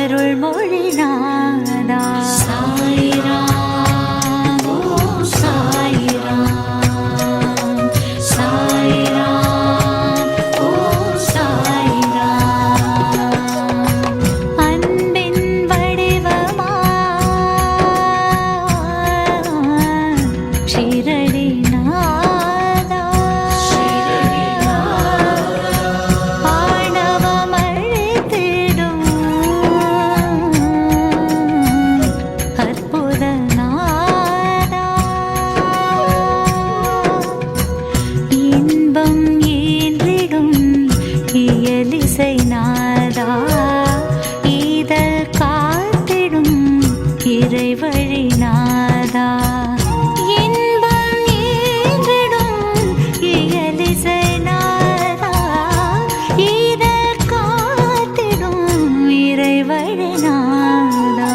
அருள்மொழி நாதா சாய்ராம் ஓம் சாய்ராம் சாய்ராம் ஓம் சாய்ராம் அன்பின் வடிவமா ஷீரடி நாதா ஆணவமழித்திடும் அற்புத நாதா இன்பம் ஈன்றிடும் இயலிசை நாதா ஈதல் காத்திடும் இறைவழி நாதா இன்பம் ஈன்றிடும் இயலிசை நாதா ஈதல் காத்திடும் இறைவழி நாதா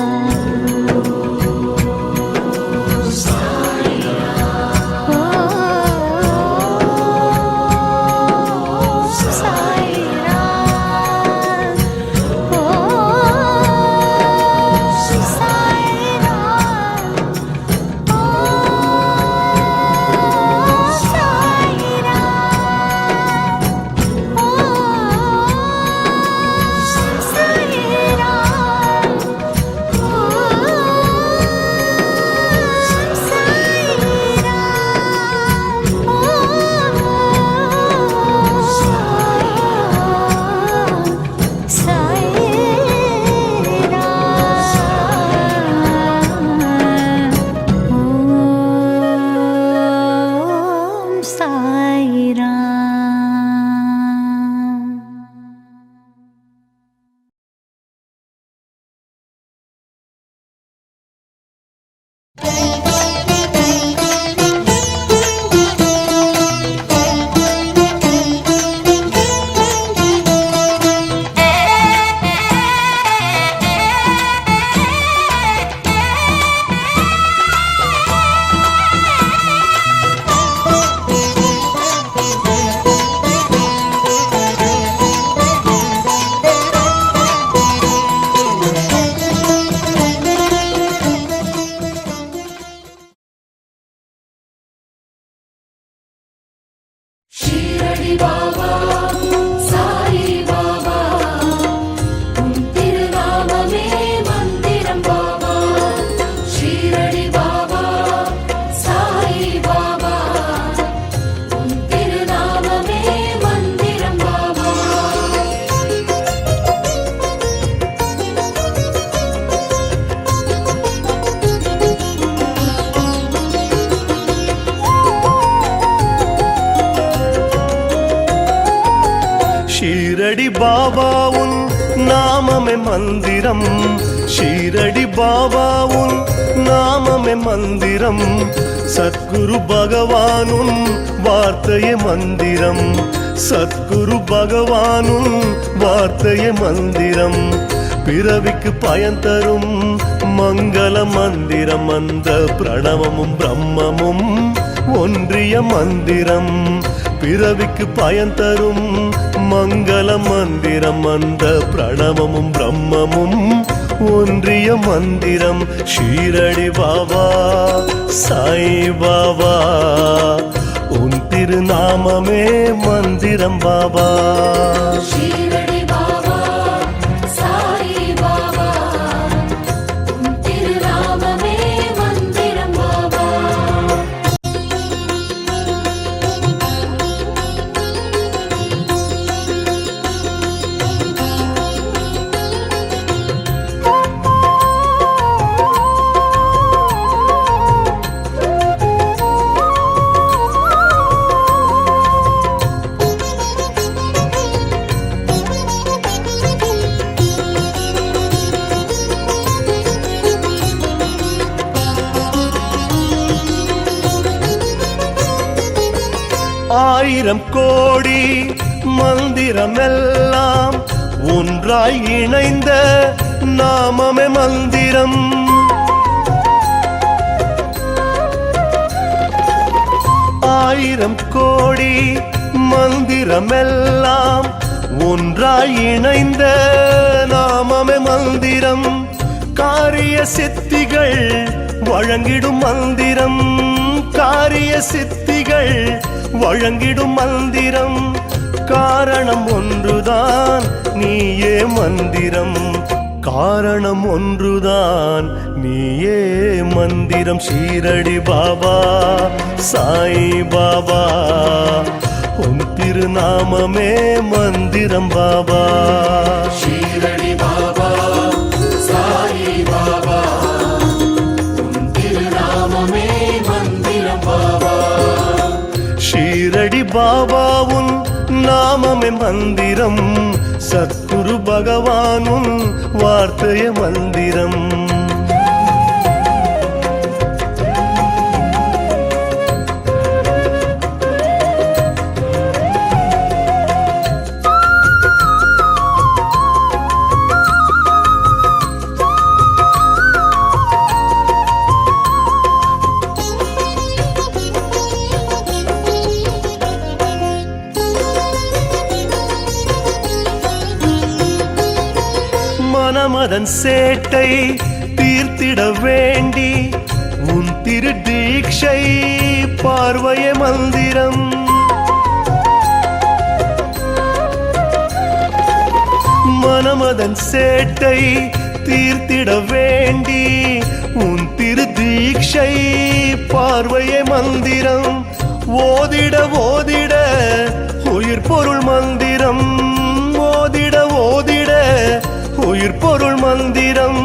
ஷீரடி பாபா சாயி பாபா உன் திருநாமமே மந்திரம் பாபா ஷீரடி பாபா சாயி பாபா உன் திருநாமமே மந்திரம் பாபா ஷீரடி பாபாவுன் நாமமே மந்திரம் ஷீரடி பாபாவுன் நாமமே மந்திரம் சத்குரு பகவானுன் வார்த்தையே மந்திரம் சத்குரு பகவானுன் வார்த்தையே மந்திரம் பிறவிக்கு பயன் தரும் மங்கள மந்திரம் அந்த பிரணவமும் பிரம்மமும் ஒன்றிய மந்திரம் பிறவிக்கு பயன் தரும் மங்கள மந்திரம் அந்த பிரணவமும் பிரம்மமும் ஒன்றிய மந்திரம் ஷீரடி பாபா சாய் பாபா உன் திருநாமமே மந்திரம் பாபா ஷீரடி பாபா சாயி பாபா உன் திருநாமமே மந்திரம் பாபா ஆயிரம் கோடி மந்திரமெல்லாம் ஒன்றாய் இணைந்த நாமமே மந்திரம் ஆயிரம் கோடி மந்திரமெல்லாம் ஒன்றாய் இணைந்த நாமமே நாமமே மந்திரம் காரிய சித்திகள் வழங்கிடும் மந்திரம் காரிய சித்திகள் வழங்கிடும் மந்திரம் காரணம் ஒன்றுதான் நீயே மந்திரம் காரணம் ஒன்றுதான் நீயே மந்திரம் ஷீரடி பாபா சாய் பாபா உன் திருநாமமே மந்திரம் பாபா ஷீரடி பாபா சாயி பாபா உன் திருநாமமே மந்திரம் பாபா ஷீரடி பாபா உன் நாமமே மந்திரம் சத்குரு பகவானும் வார்த்தைய மந்திரம் மனமதன் சேட்டை தீர்த்திட வேண்டி உன் திரு தீட்சை பார்வைய மந்திரம் மனமதன் சேட்டை தீர்த்திட வேண்டி உன் திரு தீட்சை பார்வைய மந்திரம் ஓதிட ஓதிட உயிர் பொருள் மந்திரம் ஓதிட ஓதிட உயிர் பொருள் மந்திரம்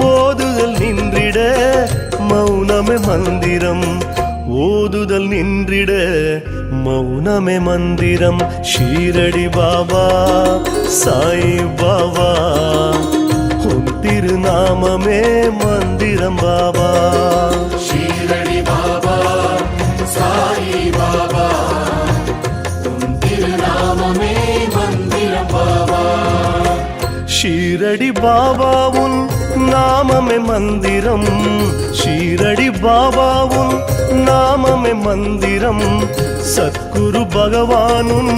ஓதுதல் நின்றிட மௌனமே மந்திரம் ஓதுதல் நின்றிட மௌனமே மந்திரம் ஷீரடி பாபா சாய் பாபா உன் திருநாமமே மந்திரம் பாபா ஷீரடி பாபா சாயி பாபா உன் திருநாமமே மந்திரம் பாபா ஷீரடி பாபா உன் நாமமே மந்திரம் ஷீரடி பாபா உன் நாமமே மந்திரம் சத்குரு பகவானும்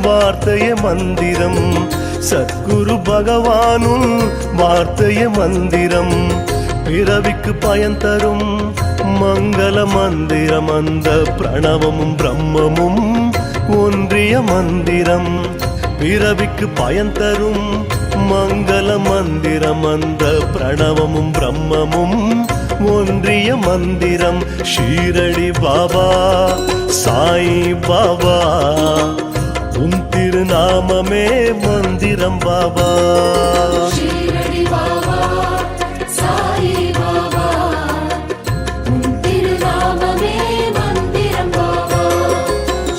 வார்த்தைய மந்திரம் சத்குரு பகவானும் வார்த்தைய மந்திரம் பிறவிக்கு பயன் தரும் மங்கள மந்திரம் அந்த பிரணவமும் பிரம்மமும் ஒன்றிய மந்திரம் பிறவிக்கு பயன் தரும் மங்கள மந்திரம் அந்த பிரணவமும் பிரம்மமும் ஒன்றிய மந்திரம் ஷீரடி பாபா சாய் பாபா உன் திருநாமமே மந்திரம் பாபா ஷீரடி பாபா சாயி பாபா உன் திருநாமமே மந்திரம் பாபா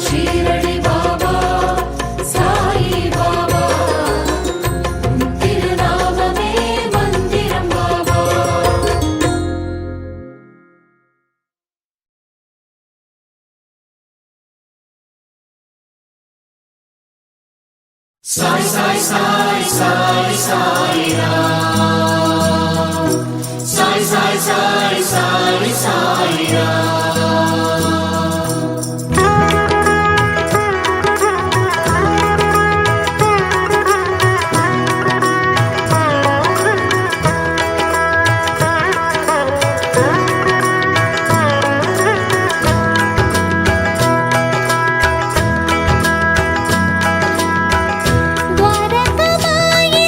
ஷீரடி பாபா சாயி பாபா உன் திருநாமமே மந்திரம் பாபா சாய் சாய் சாய் சாய் சாய் ராம் சாய் சாய் சாய் சாய் சாய் ராம் துவாரகமாயே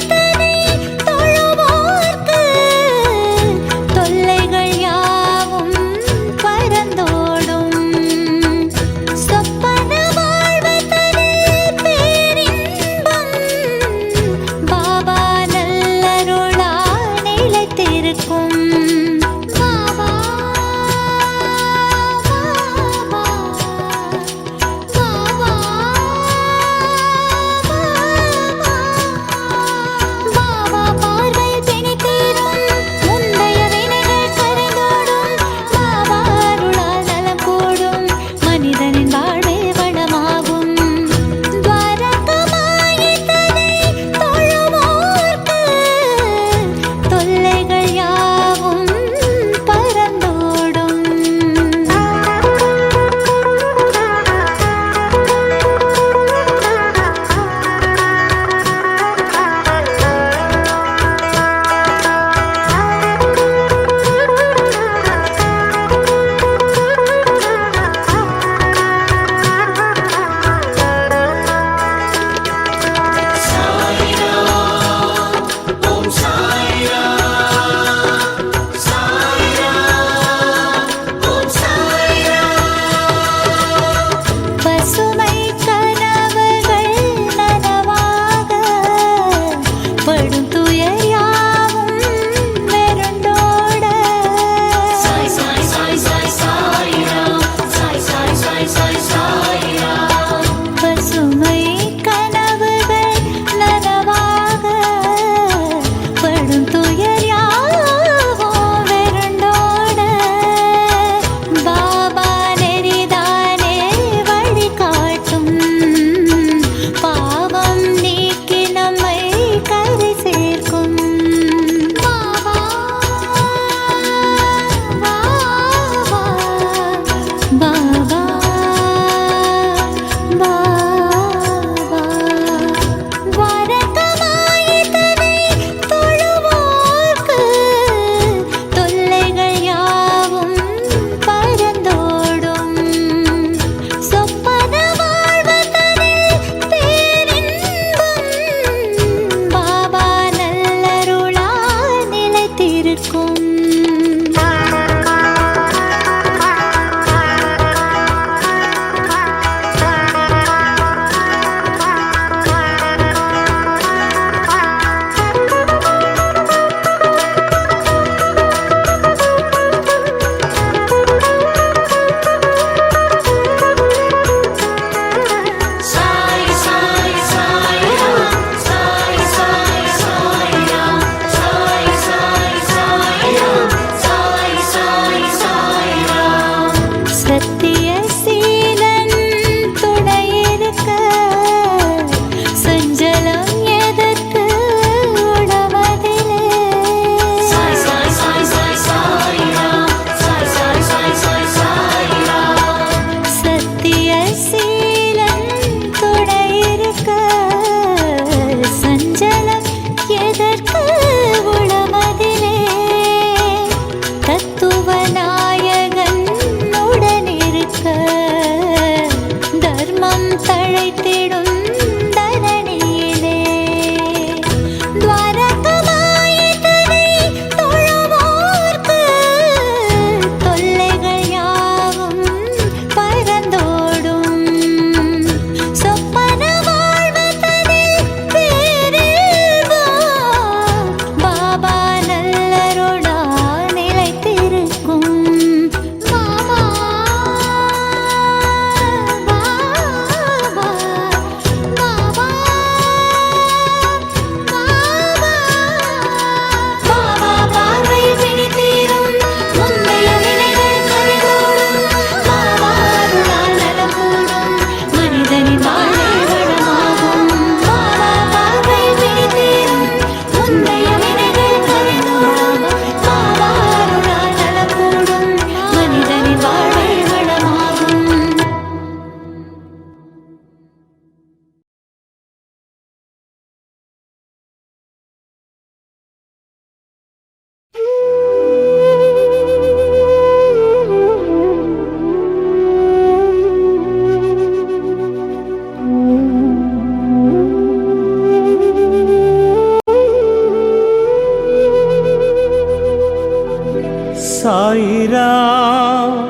சாயிராம்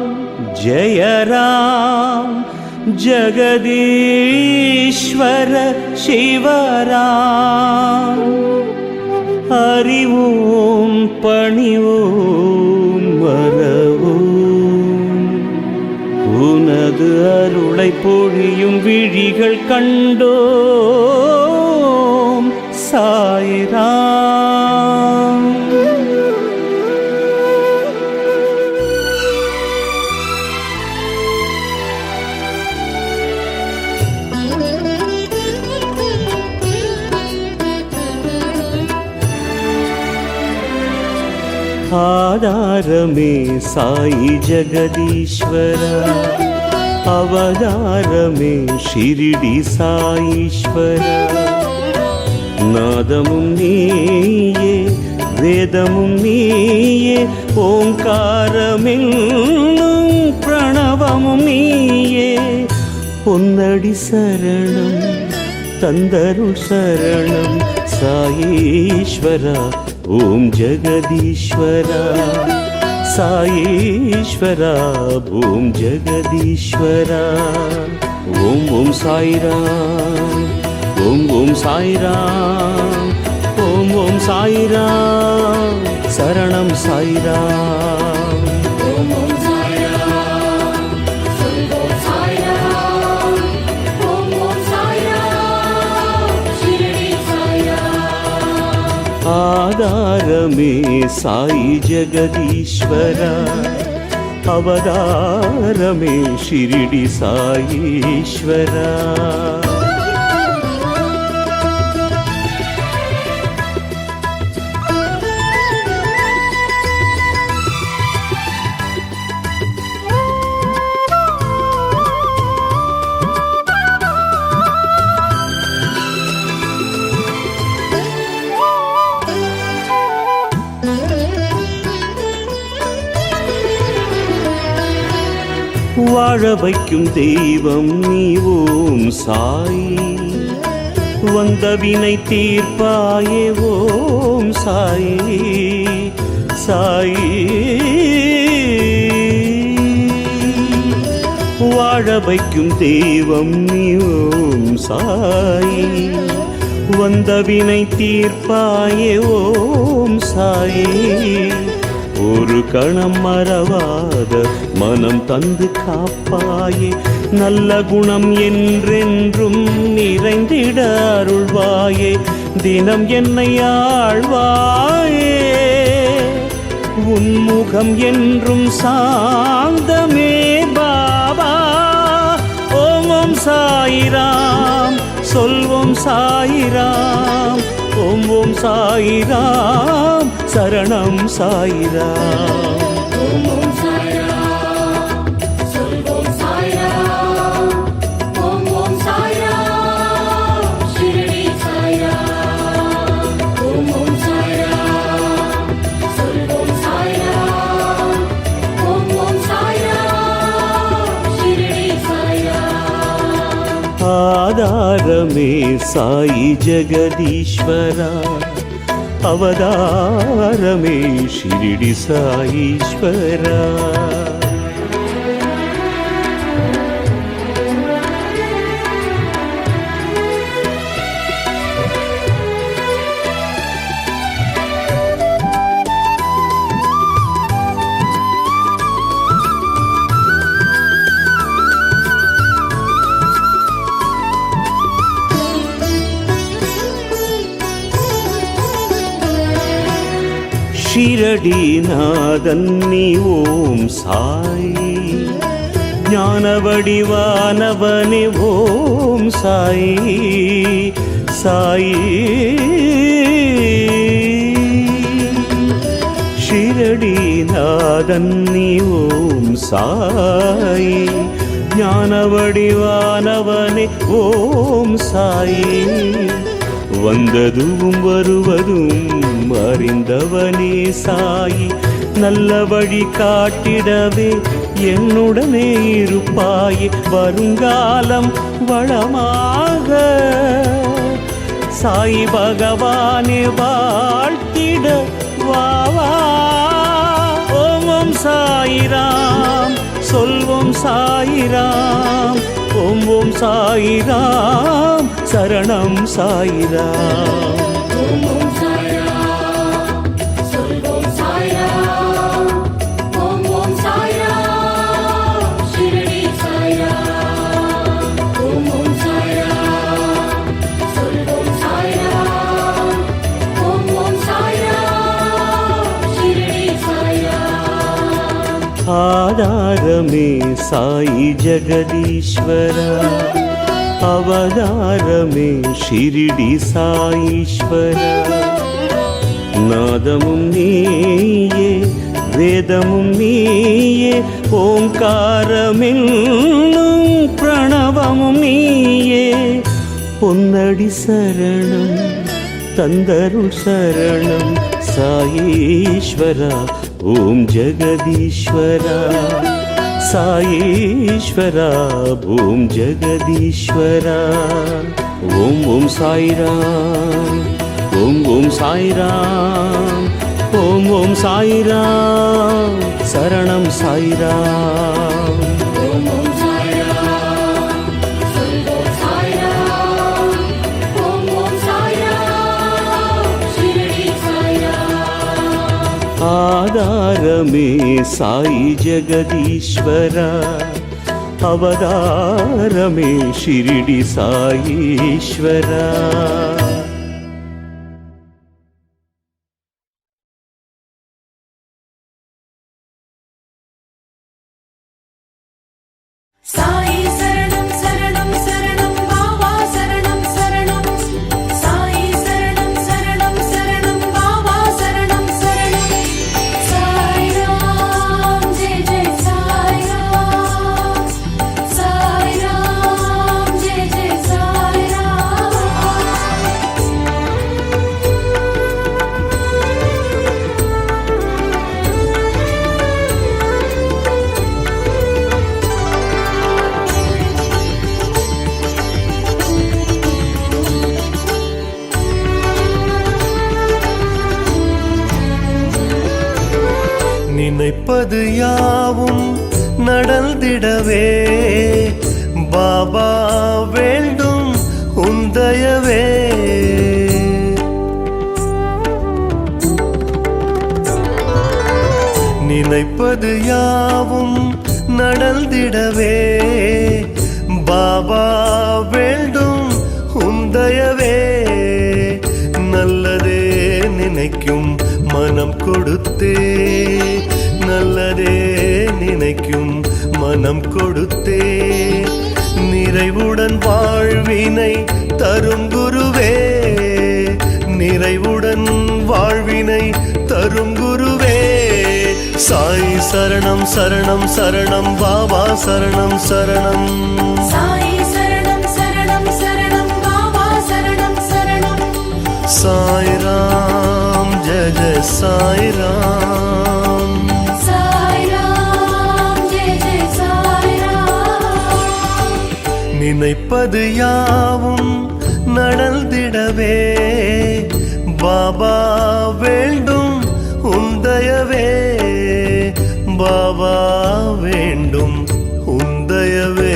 ஜெய ராம் ஜெகதீஸ்வர சிவராம் அறிவோம் பணிவோம் மறவோம் உனது அருளை பொழியும் விழிகள் கண்டோம் சாயிராம். ஆதாரமே சாயி ஜெகதீஸ்வரா அவதாரமே ஷிரிடி சாயீஸ்வரா நாதமும் நீயே வேதமும் நீயே ஓங்காரமென்னும் பிரணவமும் நீயே பொன்னடி சரணம் தந்தருள் சரணம் சாயீஸ்வரா ஓம் ஜெகதீஸ்வரா சாயீஸ்வரா ஓம் ஜெகதீஸ்வரா ஓம் ஓம் சாயிராம் ஓம் ஓம் சாயிராம் ஓம் ஓம் சாயிராம் சரணம் சாயிராம். ஓம் ஓம் சாய்ராம் சொல்வோம் சாய்ராம் ஓம் ஓம் சாய்ராம் ஷிரடி சாய்ராம். ஆதாரமே சாயி ஜெகதீஸ்வரா அவதாரமே ஷிரிடி சாயீஸ்வரா. வாழ வைக்கும் தெய்வம் நீ ஓம் சாயி வந்த வினை தீர்ப்பாயே ஓம் சாயி சாயி. வாழ வைக்கும் தெய்வம் நீ ஓம் சாயி வந்த வினை தீர்ப்பாயே ஓம் சாயி. ஒரு கணம் மறவாத மனம் தந்து காப்பாயே நல்ல குணம் என்றென்றும் நிறைந்திட அருள்வாயே தினம் என்னை ஆழ்வாயே உன்முகம் என்றும் சாந்தமே பாபா. ஓம் ஓம் சாயிராம் சொல்வோம் சாயிராம் ஓம் ஓம் சாயிராம் சரணம் சாயிராம். ஓம் ஓம் சாய்ராம் சொல்வோம் சாய்ராம் ஓம் ஓம் சாய்ராம் ஷிரடி சாய்ராம். ஓம் ஓம் சாய்ராம் சொல்வோம் சாய்ராம் ஓம் ஓம் சாய்ராம் ஷிரடி சாய்ராம். ஆதாரமே சாயி ஜெகதீஸ்வரா அவதாரமே ஷிரிடி சாயீஸ்வரா. ஷிரடிநாதன் நீ ஓம் சாயி ஞான வடிவானவனே ஓம் சாயி சாயி. ஷிரடிநாதன் நீ ஓம் சாயி ஞான வடிவானவனே ஓம் சாயி. வந்ததும் வருவதும் அறிந்தவனே சாயி நல்ல வழி காட்டிடவே என்னுடனே இருப்பாயே வருங்காலம் வளமாக சாயி பகவானே வாழ்த்திட வாவா. ஓம் ஓம் சாயிராம் சொல்வோம் சாயிராம் ஓம் ஓம் சாயிராம் சரணம் சாயிராம் ஓம் ஓம் சாய்ராம் சொல்வோம் சாய்ராம் ஓம் ஓம் சாய்ராம் ஷிரடி சாய்ராம் ஓம் ஓம் சாய்ராம் சொல்வோம் சாய்ராம் ஓம் ஓம் சாய்ராம் ஷிரடி சாய்ராம் ஆதாரமே சாயி ஜெகதீஸ்வரா அவதாரமே ஷிரிடி சாயீஸ்வரா நாதமும் நீயே வேதமும் நீயே ஓங்காரமென்னும் பிரணவமும் நீயே பொன்னடி சரணம் தந்தருள் சரணம் சாயீஸ்வரா ஓம் ஜெகதீஸ்வரா சாயீஸ்வரா ஓம் ஜெகதீஸ்வரா ஓம் ஓம் சாய்ராம் ஓம் ஓம் சாய்ராம் ஓம் ஓம் சாய்ராம் சரணம் சாய்ராம் ஓம் ஓம் சாய்ராம் சொல்வோம் சாய்ராம் ஓம் ஓம் சாய்ராம் ஷிரடி சாய்ராம் ஆதாரமே சாயி ஜெகதீஸ்வரா அவதாரமே ஷிரிடி சாயீஸ்வரா சாயி சரணம் சரணம் சரணம் பாபா சரணம் சரணம் சாயி சரணம் சரணம் சரணம் பாபா சரணம் சரணம் சாய்ராம் ஜெய ஜெய சாய்ராம் சாய்ராம் ஜெய ஜெய சாய்ராம் நினைப்பது யாவும் நடந்திடவே பாபா வேண்டும் உந்தயவே நினைப்பது யாவும் நடந்திடவே பாபா வேண்டும் உந்தயவே நல்லதே நினைக்கும் மனம் கொடுத்தே நல்லதே நினைக்கும் மனம் கொடுத்தே நிறைவுடன் வாழ்வினை தரும் குருவே நிறைவுடன் வாழ்வினை தரும் குருவே சாய் சரணம் சரணம் சரணம் பாபா சரணம் சரணம் சாயி சரணம் சரணம் சரணம் பாபா சரணம் சரணம் சாய்ராம் ஜெய ஜெய சாய்ராம் சாய்ராம் ஜெய ஜெய சாய்ராம் நினைப்பது யாவும் நடந்திடவே பாபா வேண்டும் உந்தயவே பாபா வேண்டும் உந்தயவே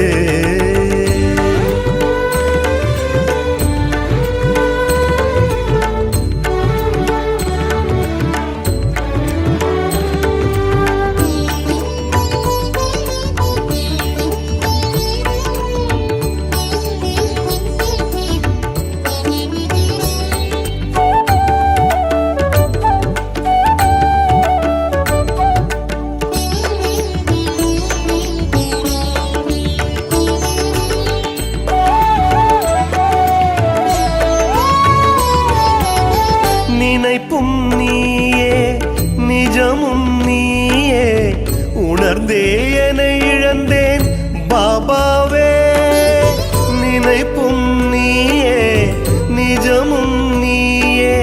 நினைப்பும் நீயே நிஜமும் நீயே உணர்ந்தே என இழந்தேன் பாபாவே நினைப்பும் நீயே நிஜமும் நீயே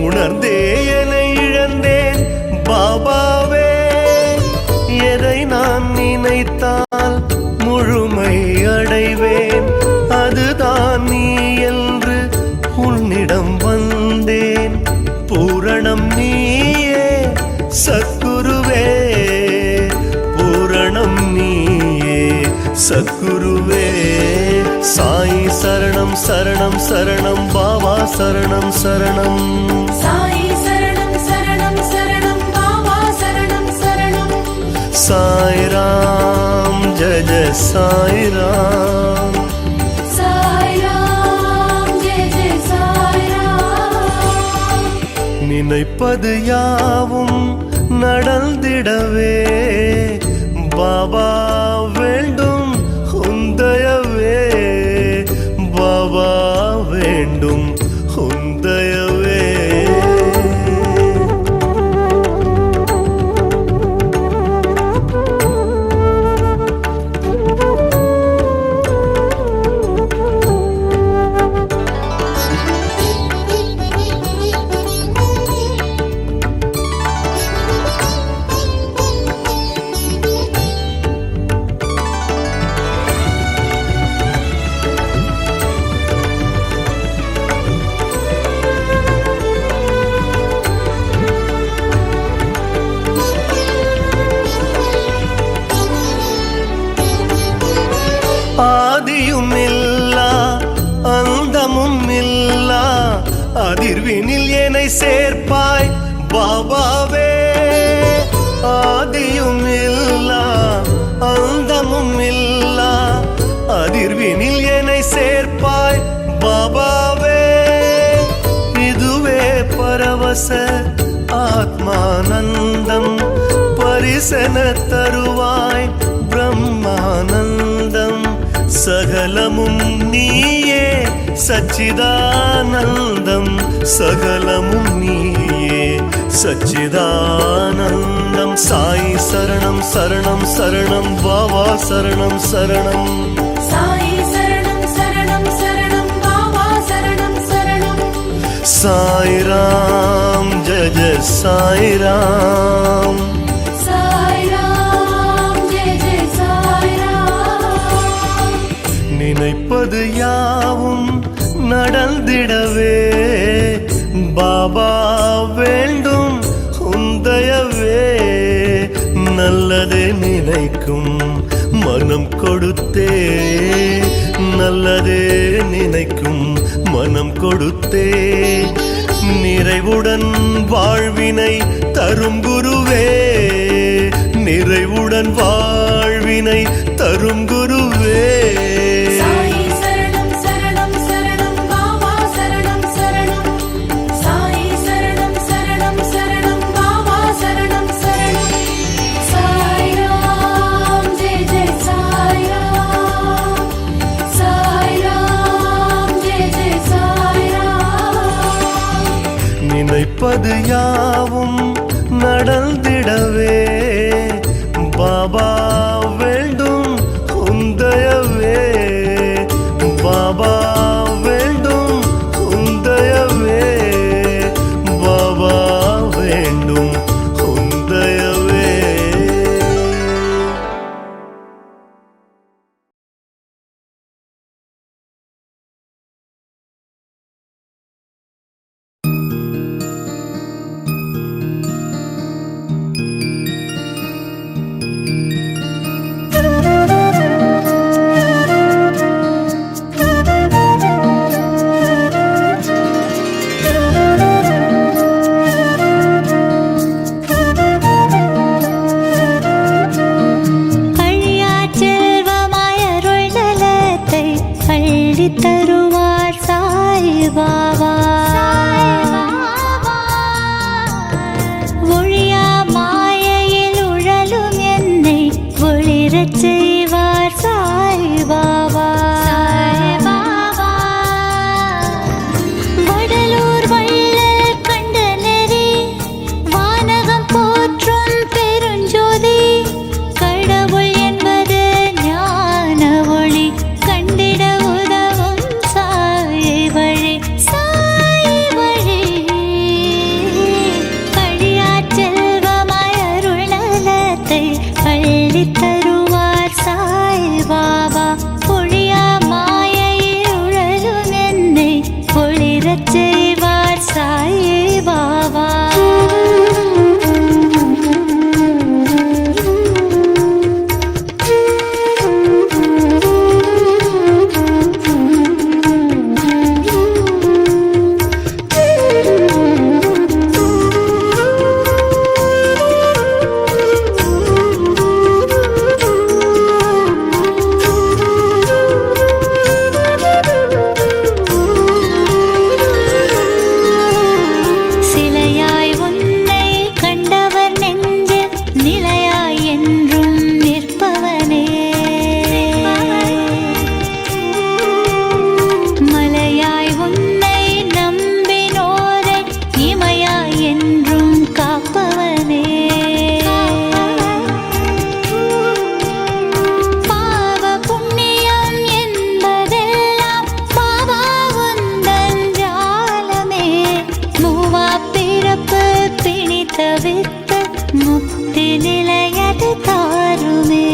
உணர்ந்தே என இழந்தேன் பாபாவே எதை நான் நினைத்தால் முழுமை அடைவேன் அதுதான் நீ என்று உன்னிடம் வந்தேன் பூரணம் நீயே சத்குருவே சத்குருவே சாயி சரணம் சரணம் சரணம் பாபா சரணம் சரணம் சாயி சரணம் சரணம் சரணம் பாபா சரணம் சரணம் சாய்ராம் ஜெய ஜெய சாய்ராம் சாய்ராம் ஜெய ஜெய சாய்ராம் நினைப்பது யாவும் நடந்திடவே பாபா வேண்டும் உந்தயவே பாபா வேண்டும் உந்தயவே ஆதியுமில்லா அந்தமுமில்லா அதிர்வினில் என்னை சேர்ப்பாய் பாபாவே ஆதியுமில்லா அந்தமுமில்லா அதிர்வினில் என்னை சேர்ப்பாய் பாபாவே இதுவே பரவச ஆத்மானந்தம் பரிசன தருவாய் பிரம்மானந்தம் சகலமும் நீயே சச்சிதானந்தம் சகலமும் நீயே சச்சிதானந்தம் சாயி சரணம் சரணம் சரணம் பாபா சரணம் சரணம் சாயி சரணம் சரணம் சரணம் பாபா சரணம் சரணம் சாய்ராம் ஜெய ஜெய சாய்ராம் சாய்ராம் ஜெய ஜெய சாய்ராம் நினைப்பது யாவும் நடந்திடவே பாபா வேண்டும் உந்தயவே நல்லதே நினைக்கும் மனம் கொடுத்தே நல்லதே நினைக்கும் மனம் கொடுத்தே நிறைவுடன் வாழ்வினை தரும் குருவே நிறைவுடன் வாழ்வினை தரும் குருவே சாயி சரணம் சரணம் சரணம் பாபா சரணம் சரணம் சாயி சரணம் சரணம் சரணம் பாபா சரணம் சரணம் சாய்ராம் ஜெய ஜெய சாய்ராம் சாய்ராம் ஜெய ஜெய சாய்ராம் நினைப்பது யாவும் நடந்திடவே பாபா வேண்டும் உந்தயவே பாபா வேண்டும் உந்தயவே பாபா வேண்டும் உந்தயவே என்றும் காப்பவனே. பாவ புண்ணியம் என்பதெல்லாம் பாவா உந்தன் ஜாலமே. மூவா பிறப்பு பிணித்த வித்து முக்தி நிலையது தாருமே.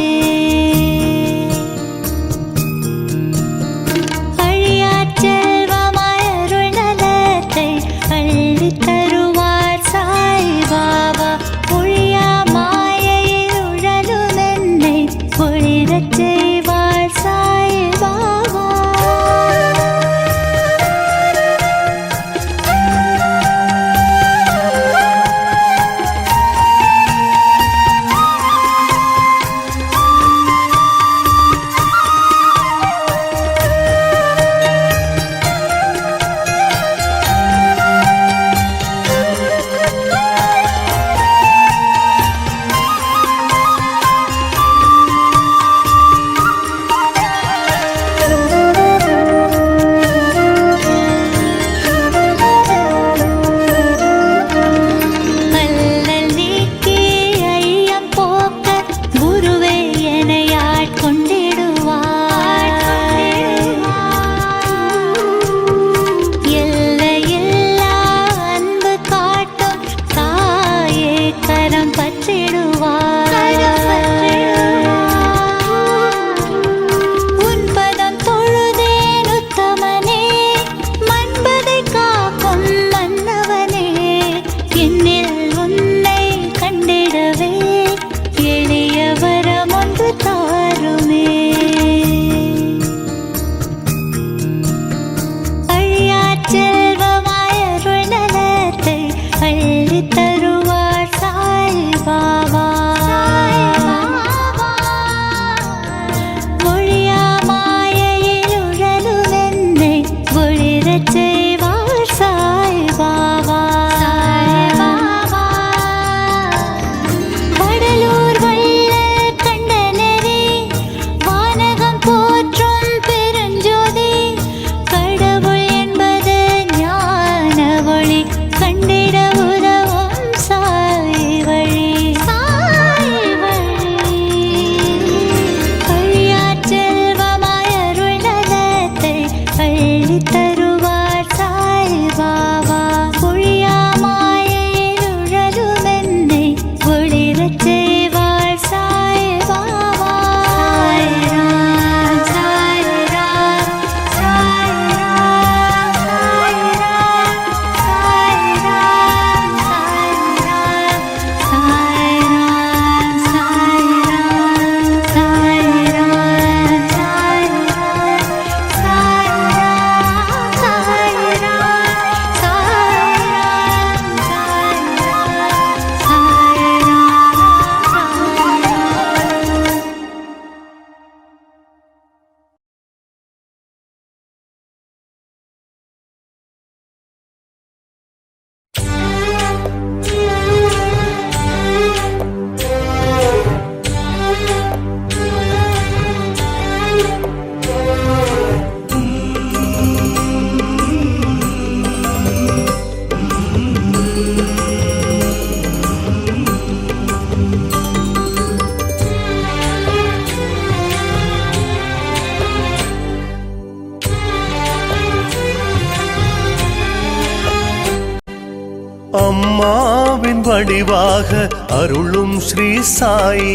அம்மாவின் வடிவாக அருளும் ஸ்ரீ சாயி,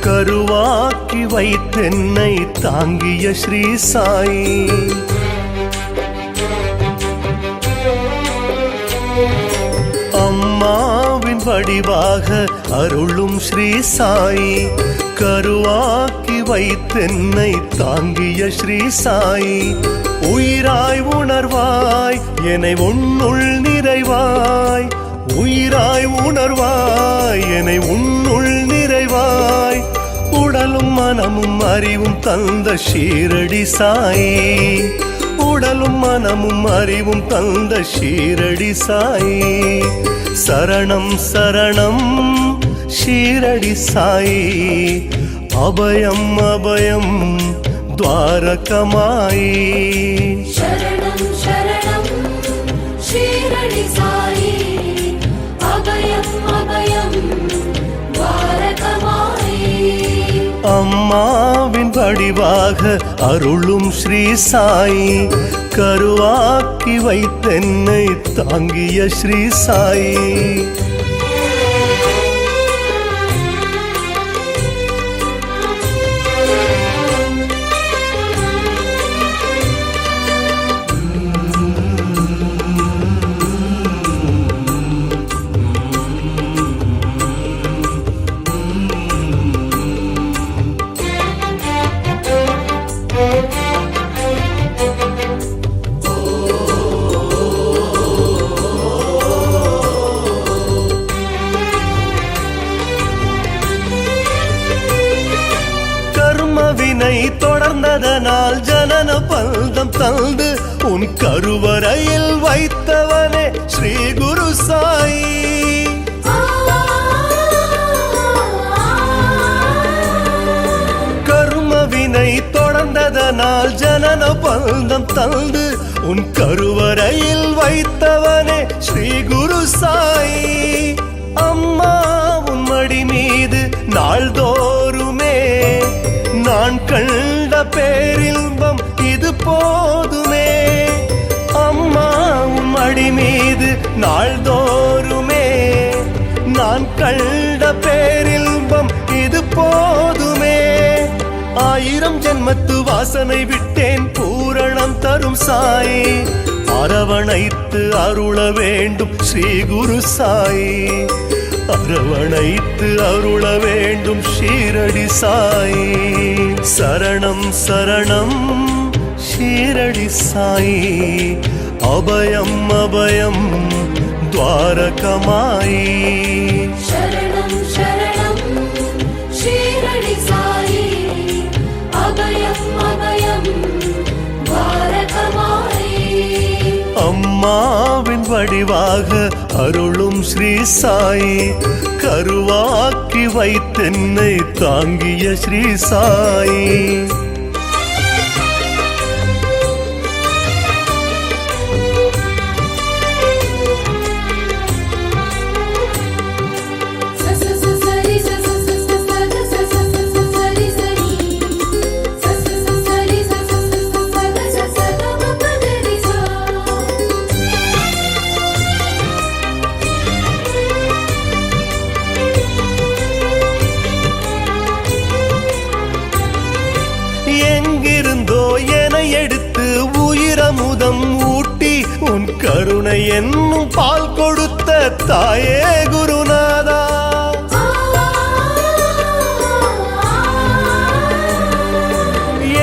கருவாக்கி வைத்தென்னை தாங்கிய ஸ்ரீ சாயி. அம்மாவின் வடிவாக அருளும் ஸ்ரீ சாயி, கருவாக்கி வைத்தென்னை தாங்கிய ஸ்ரீ சாயி. உயிராய் உணர்வாய் என்னை உன்னுள் நிறைவாய், உயிராய் உணர்வாய் என்னை உன்னுள் நிறைவாய். உடலும் மனமும் அறிவும் தந்த ஷீரடி சாயி, உடலும் மனமும் அறிவும் தந்த ஷீரடி சாயி. சரணம் சரணம் ஷீரடி சாயி, அபயம் அபயம் द्वारकमाई. शरणं शरणं शिरडि साई, அம்மாவின் வடிவாக அருளும் ஸ்ரீ சாயி, கருவாக்கி வைத்தென்னை தாங்கிய ஸ்ரீ சாயி. கர்மவினை தொடர்ந்ததனால் ஜனன பந்தம் தந்து உன் கருவறையில் வைத்தவனே ஸ்ரீ குரு சாயி. கர்மவினை தொடர்ந்ததனால் ஜனன பந்தம் தந்து உன் கருவறையில் வைத்தவனே ஸ்ரீ குரு சாயி. அம்மா உன் மடி மீது நாள்தோறுமே நான் கண்ட பேரின்பம் இது போதுமே. அம்மா உன் மடி மீது நாள்தோறுமே நான் கண்ட பேரின்பம் இது போதுமே. 1000 ஜென்மத்து வாசனை விட்டேன் பூரணம் தரும் சாயி, அரவணைத்து அருள வேண்டும் ஸ்ரீ குரு சாயி, அரவணைத்து அருள வேண்டும் ஷீரடி சாயி. சரணம் சரணம் ஷீரடி சாயி, அபயம் அபயம் துவாரகமாயி. शरणं शरणं शिरडि साई अभयम् अभयम् द्वारकमाई. அம்மாவின் வடிவாக அருளும் ஸ்ரீ சாயி, கருவாக்கி வைத்தென்னை தாங்கிய ஸ்ரீ சாயி. எங்கிருந்தோ என எடுத்து உயிரமுதம் ஊட்டி உன் கருணை என்னும் பால் கொடுத்த தாயே குருநாதா.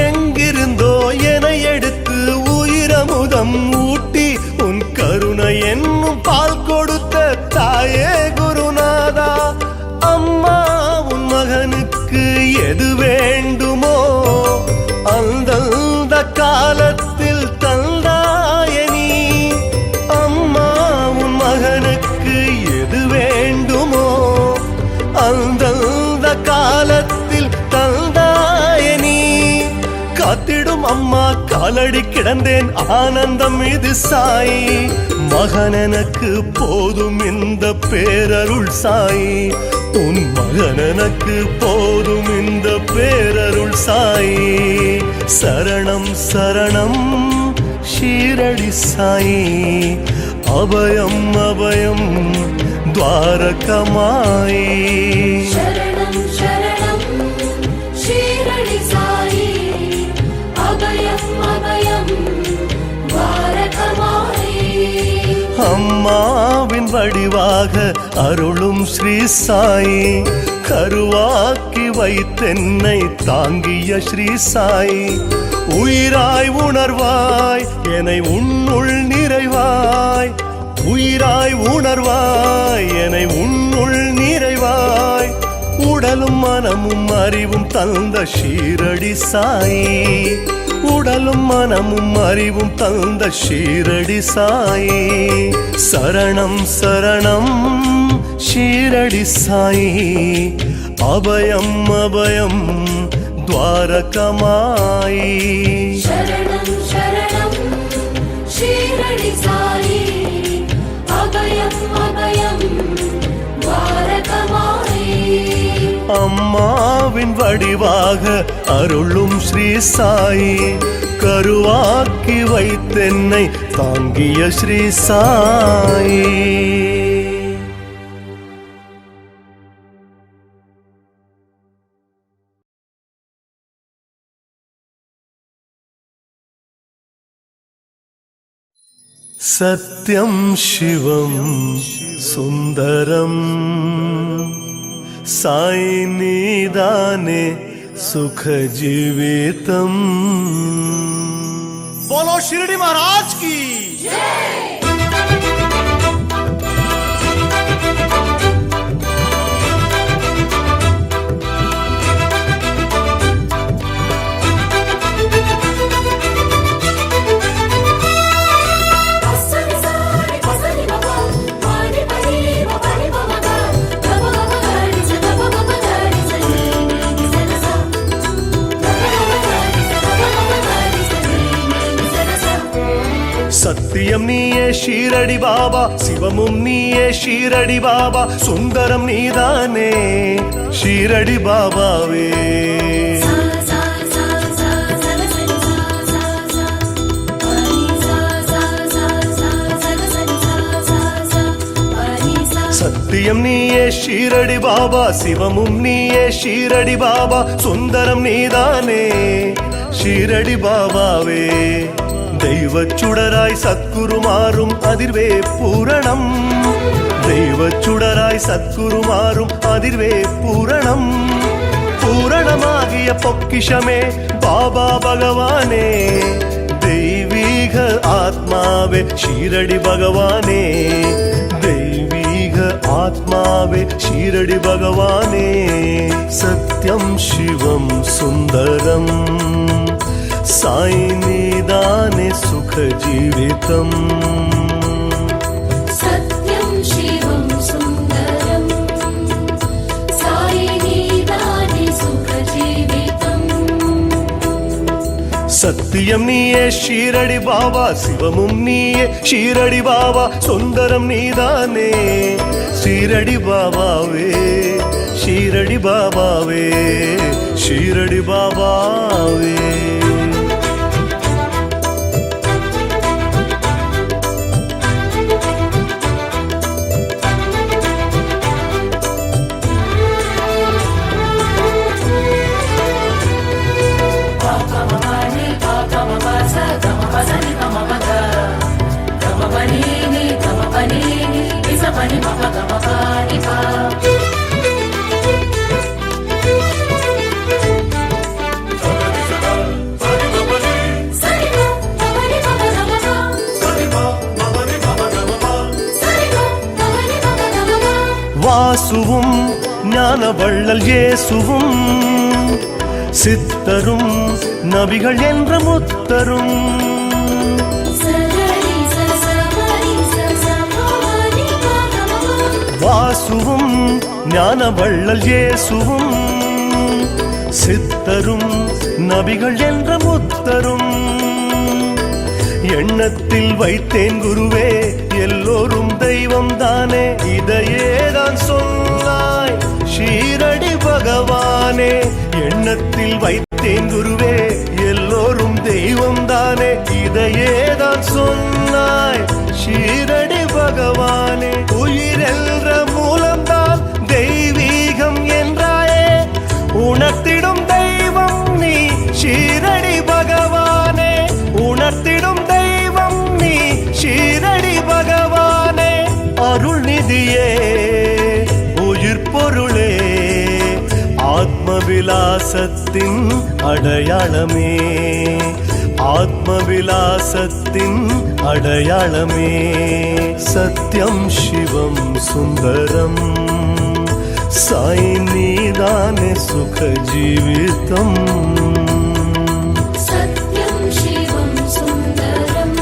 எங்கிருந்தோ என எடுத்து உயிரமுதம் ஊட்டி உன் கருணை என்னும் பால் கொடுத்த தாயே குருநாதா. அம்மா உன் மகனுக்கு எது வேண்டுமோ அந்த காலத்தில் தந்தாயனி. அம்மா உன் மகனுக்கு எது வேண்டுமோ அந்த காலத்தில் தந்தாயனி. காத்திடும் அம்மா காலடி கிடந்தேன் ஆனந்தம் இது சாயி, மகன் எனக்கு போதும் இந்த பேரருள் சாயி, உன் மகன் எனக்கு போதும் இந்த பேரருள் சாயி. சரணம் சரணம் ஷீரடி சாயி, அபயம் அபயம் துவாரகமாயி. शरणं शरणं शिरडि साई अभयम् अभयम् द्वारकमाई. அம்மாவின் வடிவாக அருளும் ஸ்ரீ சாயி, கருவாக்கி வைத்தென்னை தாங்கிய ஸ்ரீ சாயி. உயிராய் உணர்வாய் என்னை உன்னுள் நிறைவாய், உயிராய் உணர்வாய் என்னை உன்னுள் நிறைவாய். உடலும் மனமும் அறிவும் தந்த ஷீரடி சாயி, உடலும் மனமும் அறிவும் தந்த ஷீரடி சாயி. சரணம் சரணம் ஷீரடி சாயி, அபயம் அபயம் துவாரகமாயி. शरणं शरणं शिरडि साई अभयम् अभयम् द्वारकमाई. அம்மாவின் பாபாவின் வடிவாக அருளும் ஸ்ரீ சாயி, கருவாக்கி வைத்தென்னை தாங்கிய ஸ்ரீ சாயி. सत्यं शिवं सुन्दरं साई निदाने सुख जीवितम्। बोलो शिरडी महाराज की சத்தியம் நீயே ஷீரடி பாபா, சிவமும் நீயே ஷீரடி பாபா, சுந்தரம் நீதானே ஷீரடி பாபாவே. சத்தியம் நீயே ஷீரடி பாபா, சிவமும் நீயே ஷீரடி பாபா, சுந்தரம் நீதானே ஷீரடி பாபாவே. தெய்வச்சுடராய் சத்குருமாறும் அதிர்வே பூரணம், தெய்வச்சுடராய் சத்குருமாறும் அதிர்வே பூரணம். பூரணமாகிய பொக்கிஷமே பாபா பகவானே, தெய்வீக ஆத்மாவே ஷீரடி பகவானே, தெய்வீக ஆத்மாவே ஷீரடி பகவானே. சத்யம் சிவம் சுந்தரம் साई निदाने सुख जीवितम्। सत्यं शिवं सुन्दरं साई निदाने सुख जीवितम्। सत्यम नीये ஷீரடி பாபா, சிவமும் நீயே ஷீரடி பாபா, சுந்தரம் நீதானே ஷீரடி பாபாவே, ஷீரடி பாபாவே, ஷீரடி பாபாவே. வாசுவும் ஞானவள்ளல் இயேசுவும், சித்தரும் நபிகள் என்ற முத்தரும், வாசுவும் ஞானவள்ளல் இயேசுவும், சித்தரும் நபிகள் என்ற முத்தரும். எண்ணத்தில் வைத்தேன் குருவே எல்லோரும் தெய்வம் தானே, இதையேதான் சொன்னாய் ஷீரடி பகவானே. எண்ணத்தில் வைத்தேன் குருவே எல்லோரும் தெய்வம் தானே, இதையேதான் சொன்னாய் ஷீரடி பகவானே. உயிரென்ற மூலம்தான் தெய்வீகம் என்றாயே, உணர்த்திடும் தெய்வம் நீ ஷீரடி பகவானே, உணர்த்திடும் தெய்வம் நீ ஷீரடி பகவானே. அருள் நிதியே உயிர் பொருளே, ஆத்மவிலாசத்தின் அடையாளமே, ஆத்மவிலாசத்தின் அடையாளமே. சத்யம் சிவம் சுந்தரம் சாய் நீதானே சுக ஜீவிதம். सत्यं शिवं सुन्दरं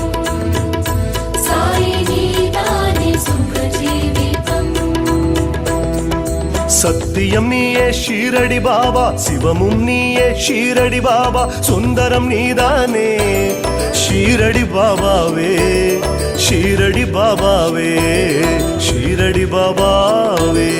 साई निदाने सुख जीवितम्। சத்தியம் நீயே ஷீரடி பாபா, சிவமும் நீயே ஷீரடி பாபா, சுந்தரம் நீதானே ஷீரடி பாபாவே, ஷீரடி பாபாவே, ஷீரடி பாபாவே.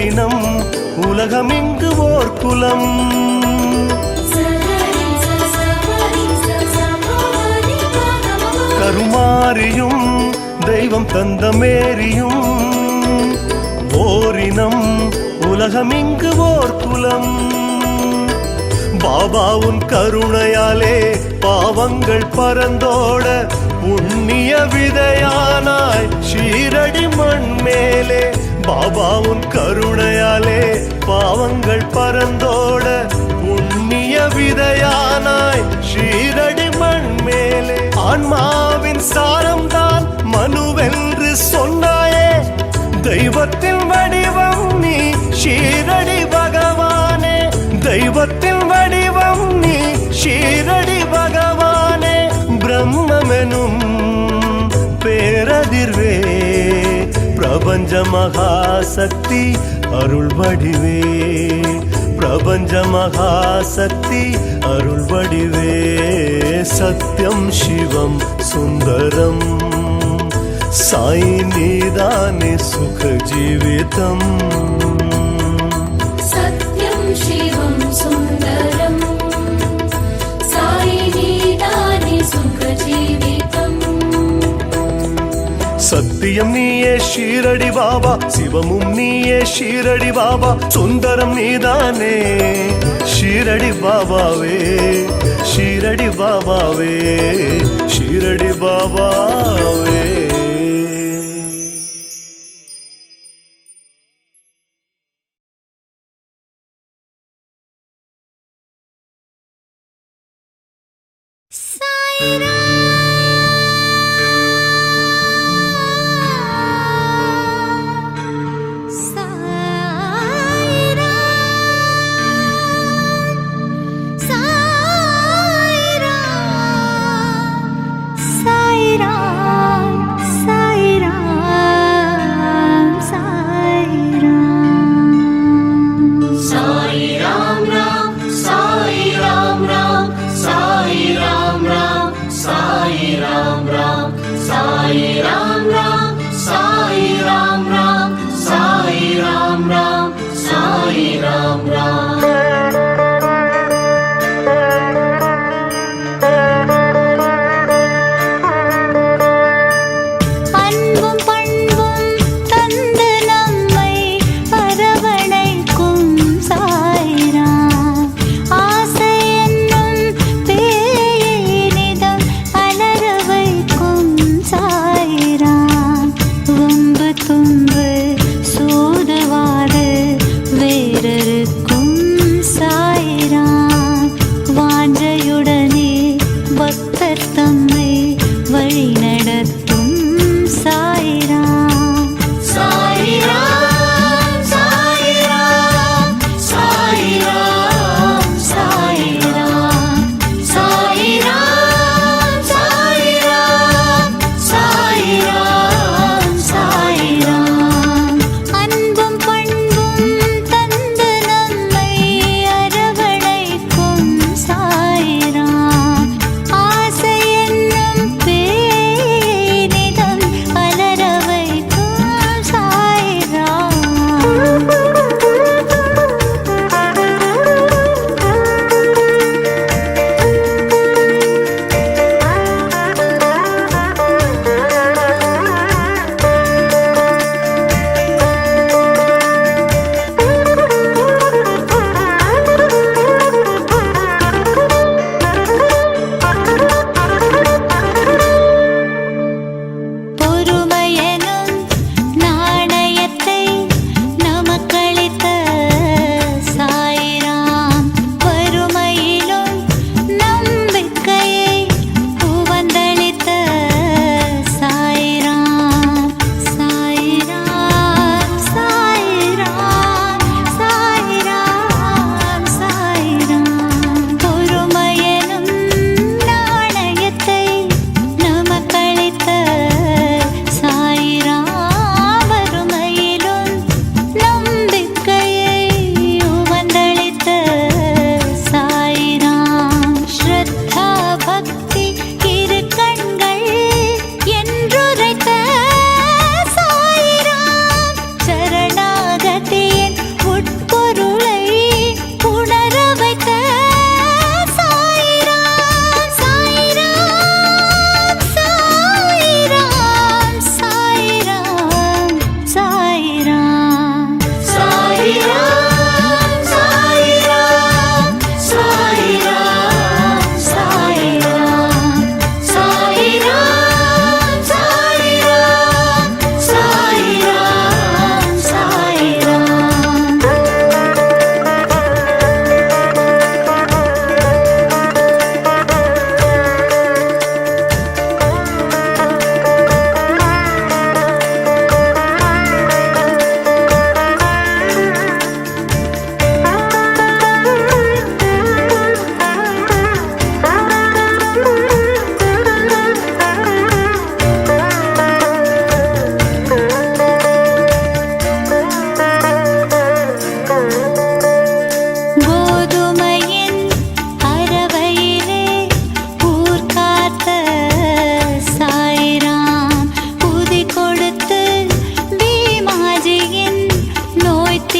ஓரினம் உலகமிங்கு ஓர் குலம். கருமாரியும் தெய்வம் தந்த மேரியும் ஓரினம் உலகமிங்கு ஓர் குலம். பாபா உன் கருணையாலே பாவங்கள் பறந்தோட புண்ணிய விதையானாய் ஷீரடி மண் மேலே. பாபா உன் கருணையாலே பாவங்கள் பறந்தோட புண்ணிய விதையானாய் ஷீரடி மண் மேலே. ஆன்மாவின் சாரம்தான் மனுவென்று சொன்னாயே, தெய்வத்தின் வடிவம் நீ ஷீரடி பகவானே. தெய்வத்தின் வடிவம் நீ ஷீரடி பகவானே. பிரம்மெனும் பேரதிர்வே பிரபஞ்ச மகாசக்தி அருள் வடிவே. பிரபஞ்ச மகாசக்தி அருள் வடிவே. சத்யம் சிவம் சுந்தரம் சாய் நீதானே சுக ஜீவிதம். சத்யம் சிவம் சுந்தரம் சாய் நீதானே சுக ஜீவிதம். சத்தியம் நீயே ஷீரடி பாபா, சிவமும் நீயே ஷீரடி பாபா, சுந்தரம் நீதானே ஷீரடி பாபாவே. ஷீரடி பாபாவே, ஷீரடி பாபாவே. Sai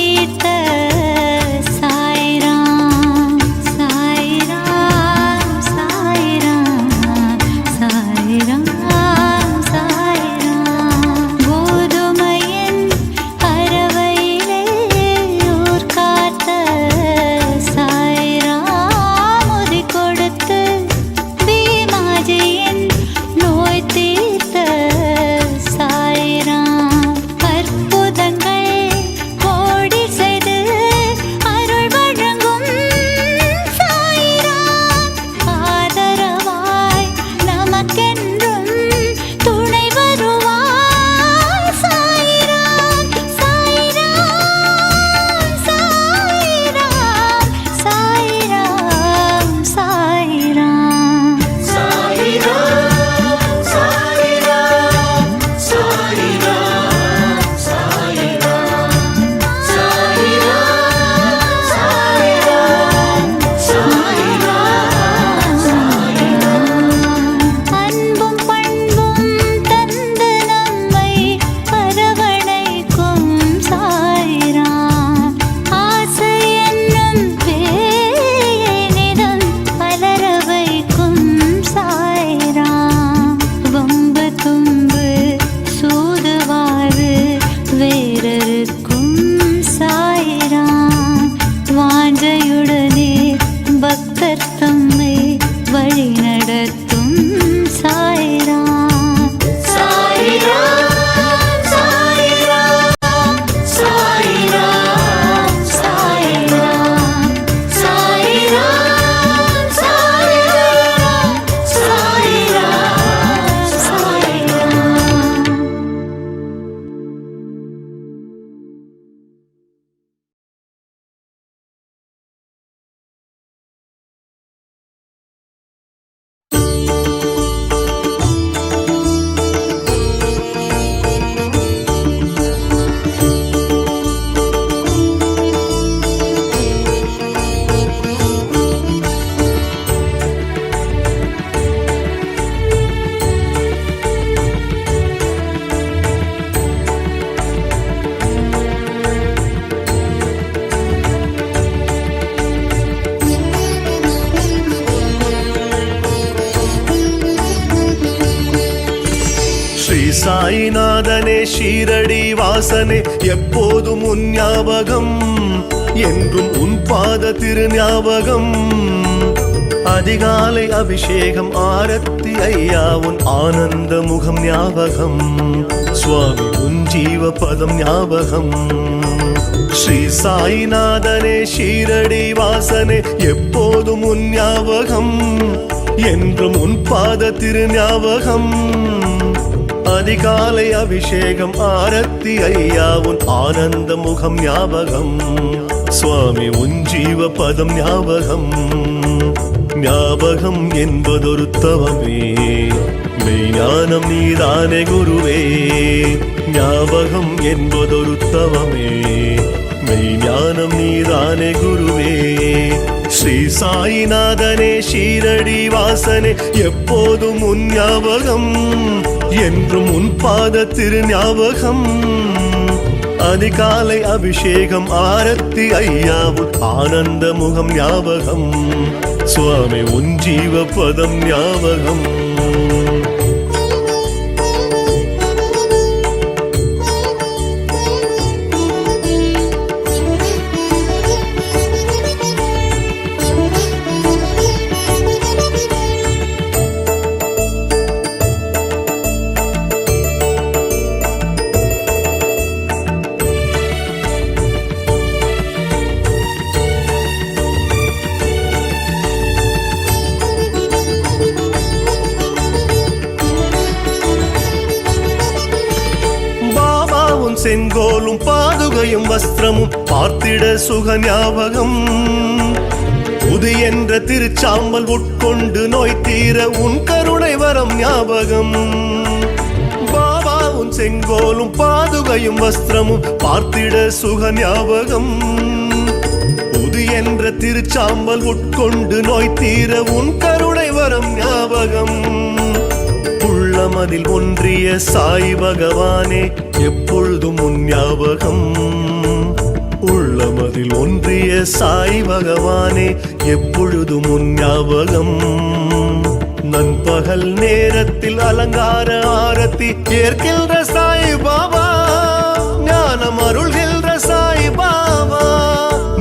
தீர்த்த சாய்ராம் சாய்ராம் சாய்ராம் சாய்ராம் சாய்ராம் கோதுமையின் அரவையிலே ஊர் காத்த சாய்ராம் உதி கொடுத்து பீமாஜியின் நோய் தீர்த்த சாய்ராம் அற்புதங்கள் கோடி செய்து அருள் வழங்கும் சாய்ராம் ஆதரவாய் நமக்கென்றும் துணை வருவாய் சாய்ராம் சாய்ராம் சாய்ராம் சாய்ராம் சாய்ராம் அன்பும் பண்பும் தந்து நம்மை அரவணைக்கும் சாய்ராம் ஆசை என்னும் பேயனிதம் அலர வைக்கும் சாய்ராம் வம்பு தும்பு சூதுவாறு வேறறுக்கும் சாய்ராம் வாஞ்சையுடனே பக்தர் தம்மை வழி நடத்தும் சாய்ராம் சாய்ராம் சாய்ராம் சாய்ராம் சாய்ராம் சாய்ராம் சாய்ராம் சாய்ராம் சாய்ராம் ஸ்ரீ சாய்நாதனே ஷீரடி வாசனே எப்போதும் உன் ஞாபகம் என்றும் உன் பாத திருஞாபகம் அதிகாலை அபிஷேகம் ஆரத்தி ஐயா உன் ஆனந்த முகம் ஞாபகம் சுவாமி உன் ஜீவ பதம் ஞாபகம் ஸ்ரீ சாய்நாதனே ஷீரடி வாசனே எப்போதும் உன் ஞாபகம் என்றும் உன் பாத திருஞாபகம் அதிகாலை அபிஷேகம் ஆரத்தி ஐயா உன் ஆனந்த முகம் ஞாபகம் சுவாமி உன் ஜீவ பதம் ஞாபகம் ஞாபகம் என்பதொரு தவமே மெய்ஞானம் நீதானே குருவே ஞாபகம் என்பதொரு தவமே மெய்ஞானம் நீதானே குருவே ஸ்ரீ சாய்நாதனே ஷீரடி வாசனே எப்போதும் உன் ஞாபகம் என்றும் உன் பாத திருஞாபகம் அதிகாலை அபிஷேகம் ஆரத்தி ஐயா உன் ஆனந்த முகம் ஞாபகம் சுவாமி உன் ஜீவ பதம் ஞாபகம் செங்கோலும் பாதுகையும் வஸ்திரமும் பார்த்திட சுக ஞாபகம் புது என்ற திருச்சாம்பல் உட்கொண்டு நோய் தீர உன் கருணை வரம் ஞாபகம் பாபா உன் செங்கோலும் பாதுகையும் வஸ்திரமும் பார்த்திட சுக ஞாபகம் புது என்ற திருச்சாம்பல் உட்கொண்டு நோய் தீர உன் கருணை வரம் ஞாபகம் உள்ளமதில் ஒன்றிய சாய் பகவானே எப்பொழுதும் உன் ஞாபகம் உள்ளமதில் ஒன்றிய சாய் பகவானே எப்பொழுதும் உன் ஞாபகம். நண்பகல் நேரத்தில் அலங்கார ஆரத்தி ஏற்கின்ற சாய் பாபா, ஞானம் அருள்கின்ற சாய் பாபா,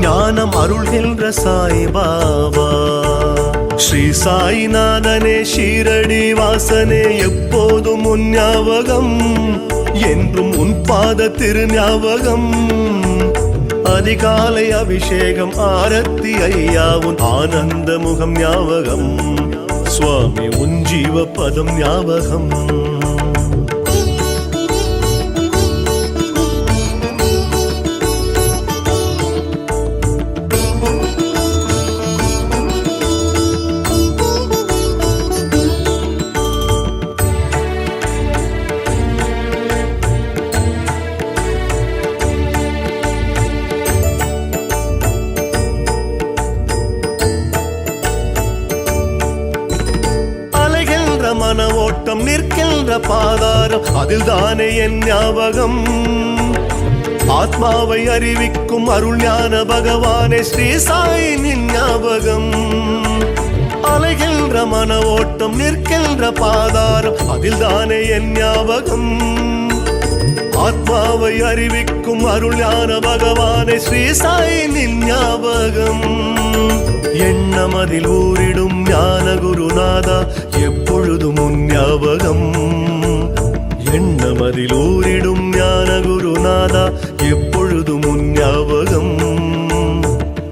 ஞானம் அருள்கின்ற சாய் பாபா. ஸ்ரீ சாய்நாதனே ஷீரடி வாசனே எப்போதும் உன் ஞாபகம், என்றும் உன் பாத திரு ஞாபகம். அதிகாலை அபிஷேகம் ஆரத்தி ஐயா உன் ஆனந்த முகம் ஞாபகம். சுவாமி உன் ஜீவ பதம் ஞாபகம். மன ஓட்டம் நிற்கின்ற பாதாரம் அதில் தானே என் ஞாபகம். ஆத்மாவை அறிவிக்கும் அருள் ஞான பகவானே ஸ்ரீ சாயின் ஞாபகம். அலைகின்ற மன ஓட்டம் நிற்கின்ற பாதாரம் அதில் தானே என் ஞாபகம். ஆத்மாவை அறிவிக்கும் அருள் ஞான பகவானே ஸ்ரீ சாயின் ஞாபகம். எண்ணமதில் ஊரிடும் ஞான குருநாதா எப்பொழுதும் உன் ஞாபகம். எண்ணமதில் ஊரிடும் ஞான குருநாதா எப்பொழுதும் உன் ஞாபகம்.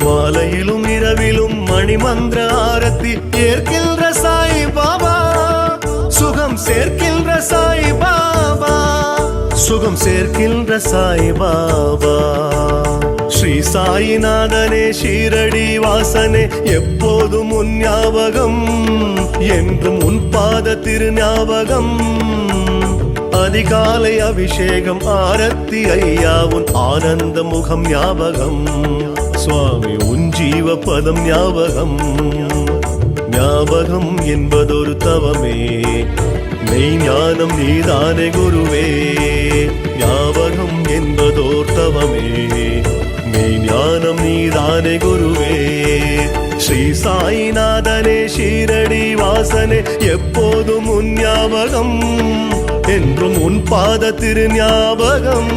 மாலையிலும் இரவிலும் மணிமந்திர ஆரத்தி ஏற்கின்ற சாய் பாபா, சுகம் சேர்க்கின்ற சாய் பாபா, சுகம் சேர்க்கின்ற சாய் பாபா. ஸ்ரீ சாய்நாதனே ஷீரடி வாசனே எப்போதும் உன் ஞாபகம், என்றும் உன் பாத திரு ஞாபகம். அதிகாலை அபிஷேகம் ஆரத்தி ஐயா உன் ஆனந்த முகம் ஞாபகம். சுவாமி உன் ஜீவ பதம் ஞாபகம். ஞாபகம் என்பதொரு தவமே, மெய் ஞானம் நீதானே குருவே. ஞாபகம் என்பதோர் தவமே, மெய் ஞானம் நீதானே குருவே. ஸ்ரீ சாய்நாதனே ஷீரடி வாசனே எப்போதும் உன் ஞாபகம், என்றும் உன் பாத திரு ஞாபகம்.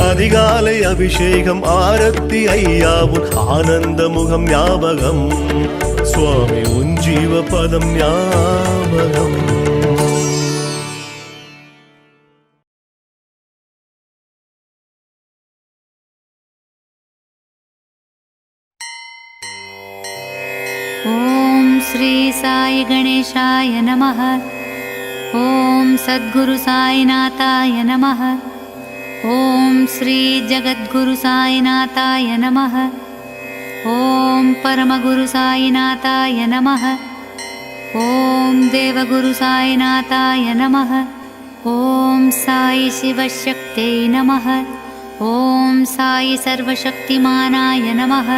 அதிகாலை அபிஷேகம் ஆரத்தி ஐயா உன் ஆனந்த முகம் ஞாபகம். சுவாமி உன் ஜீவ பதம் ஞாபகம். ॐ श्री साई गणेशाय नमः. ॐ सद्गुरु साईनाथाय नमः. ॐ श्री जगद्गुरु साईनाथाय नमः. ॐ परमगुरु साईनाथाय नमः. ॐ देवगुरु साईनाथाय नमः. ॐ साई शिवशक्त्यै नमः. ॐ साई सर्वशक्तिमानाय नमः.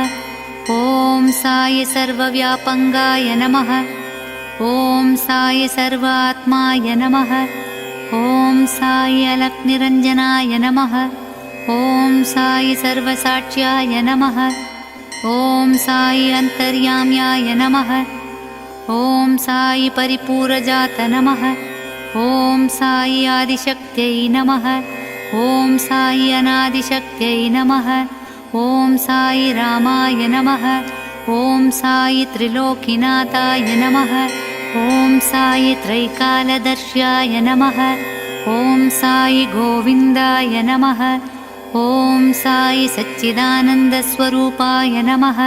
ॐ साई सर्वव्यापंगाय नमः. ॐ साई सर्वात्माय नमः. ॐ साई अलक्निरञ्जनाय नमः. ॐ साई सर्वसाक्ष्याय नमः. ॐ साई अन्तर्याम्याय नमः. ॐ साई परिपूरजात नमः. ॐ साई आदिशक्त्यै नमः. ॐ साई अनादिशक्त्यै नमः. ॐ साई रामाय नमः. ॐ साई त्रिलोकीनाथाय नमः. ॐ साई त्रैकालदर्श्याय नमः. ॐ साई गोविन्दाय नमः. ॐ साई सच्चिदानन्दस्वरूपाय नमः.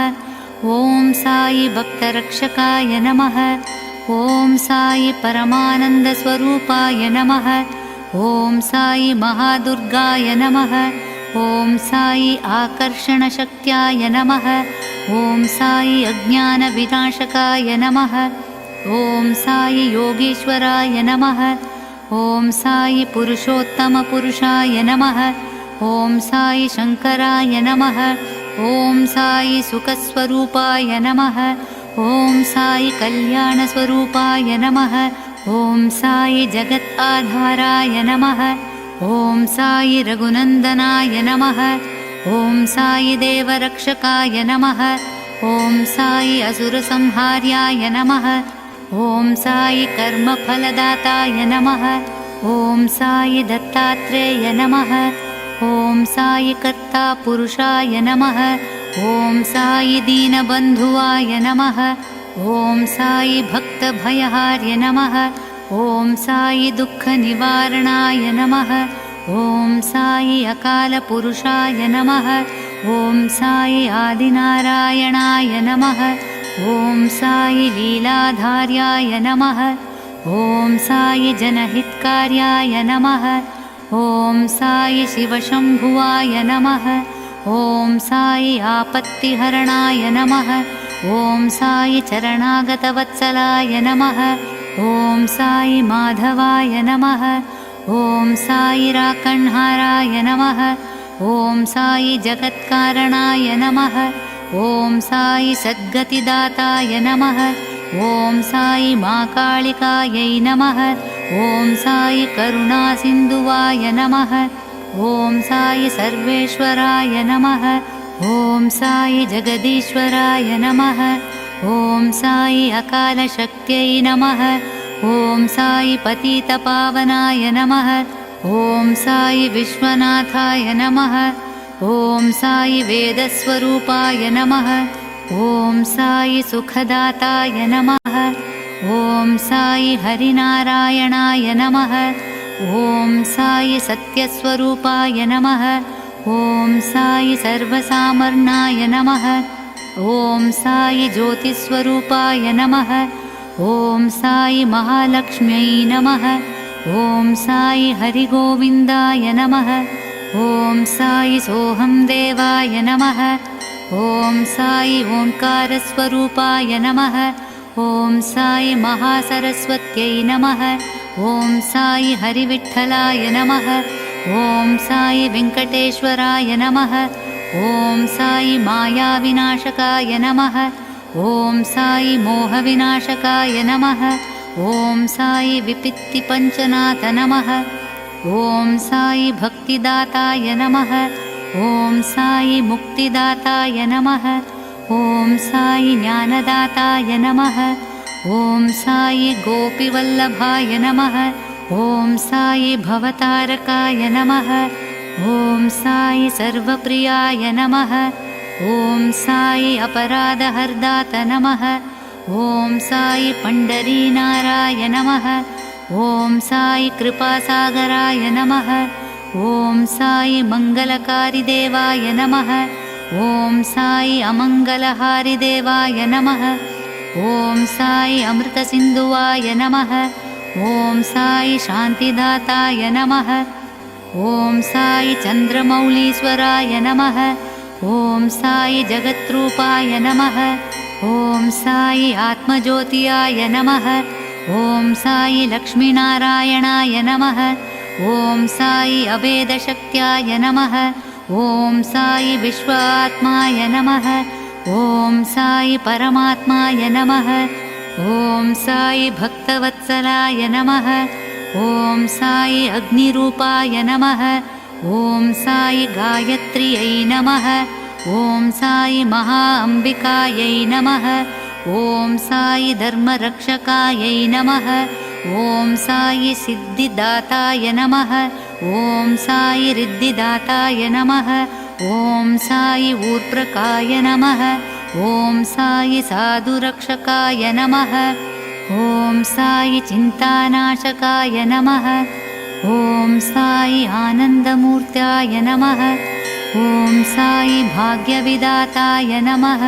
ॐ साई भक्तरक्षकाय नमः. ॐ साई परमानन्दस्वरूपाय नमः. ॐ साई महादुर्गाय नमः. ॐ साई आकर्षणशक्त्याय नमः. ॐ साई अज्ञानविनाशकाय नमः. ॐ साई योगेश्वराय नमः. ॐ साई पुरुषोत्तमपुरुषाय नमः. ॐ साई शङ्कराय नमः. ॐ साई सुखस्वरूपाय नमः. ॐ साई कल्याणस्वरूपाय नमः. ॐ साई जगत् आधाराय नमः. ॐ साई रघुनन्दनाय नमः. ॐ साई देवरक्षकाय नमः। ॐ साई असुरसंहार्याय नमः। ॐ साई कर्मफलदाताय नमः। ॐ साई दत्तात्रेय नमः। ॐ साई कर्ता पुरुषाय नमः। ॐ साई दीनबन्धुवाय नमः। ॐ साई भक्तभयहार्य नमः। ॐ साई दुःखनिवारणाय नमः। ॐ साई अकालपुरुषाय नमः। ॐ साई आदिनारायणाय नमः। ॐ साई लीलाधार्याय नमः। ॐ साई जनहितकार्याय नमः। ॐ साई शिवशम्भुवाय नमः। ॐ साई आपत्तिहरणाय नमः। ॐ साई चरणागतवत्सलाय नमः। ॐ साई माधवाय नमः। ॐ साई राकण्हाराय नमः। ॐ साई जगत्कारणाय नमः। ॐ साई सद्गतिदाताय नमः। ॐ साई महाकालिकायै नमः। ॐ साई करुणासिन्धुवाय नमः। ॐ साई सर्वेश्वराय नमः। ॐ साई जगदीश्वराय नमः। ॐ साई अकालशक्त्यै नमः। ॐ साई पतितपावनाय नमः। ॐ साई विश्वनाथाय नमः। ॐ साई वेदस्वरूपाय नमः। ॐ साई सुखदाताय नमः। ॐ साई हरिनारायणाय नमः। ॐ साई सत्यस्वरूपाय नमः। ॐ साई सर्वसामर्णाय नमः। ॐ साई ज्योतिस्वरूपाय नमः। ॐ साई महालक्ष्म्यै नमः। ॐ साई हरिगोविन्दाय नमः। ॐ साई सोऽहं देवाय नमः। ॐ साई ओङ्कारस्वरूपाय नमः। ॐ साई महासरस्वत्यै नमः। ॐ साई हरिविठ्ठलाय नमः। ॐ साई वेङ्कटेश्वराय नमः। ॐ साई मायाविनाशकाय नमः। ॐ साई मोहविनाशकाय नमः। ॐ साई विपित्तिपञ्चनाथ नमः। ॐ साई भक्तिदाताय नमः। ॐ साई मुक्तिदाताय नमः। ॐ साई ज्ञानदाताय नमः। ॐ साई गोपीवल्लभाय नमः। ॐ साई भवतारकाय नमः। ॐ साई सर्वप्रियाय नमः। ॐ साई अपराधहर्दात नमः। ॐ साई पण्डरीनाराय नमः। ॐ साई कृपासागराय नमः। ॐ साई मङ्गलकारिदेवाय नमः। ॐ साई अमङ्गलहारिदेवाय नमः। ॐ साई अमृतसिन्धुवाय नमः। ॐ साई शान्तिदाताय नमः। ॐ साई चन्द्रमौलीश्वराय नमः। ॐ साई जगद्रूपाय नमः। ॐ साई आत्मज्योतियाय नमः। ॐ साई लक्ष्मीनारायणाय नमः। ॐ साई अभेदशक्त्याय नमः। ॐ साई विश्वात्माय नमः। ॐ साई परमात्माय नमः। ॐ साई भक्तवत्सलाय नमः। ॐ साई अग्निरूपाय नमः। ॐ साई गायत्र्यै नमः। ॐ साई महाअम्बिकायै नमः। ॐ साई धर्मरक्षकायै नमः। ॐ साई सिद्धिदाताय नमः। ॐ साई रिद्धिदाताय नमः। ॐ साई ऊर्प्रकाय नमः। ॐ साई साधुरक्षकाय नमः। ॐ साई चिन्तानाशकाय नमः। ॐ साई आनन्दमूर्त्याय नमः। ॐ साई भाग्यविदाताय नमः।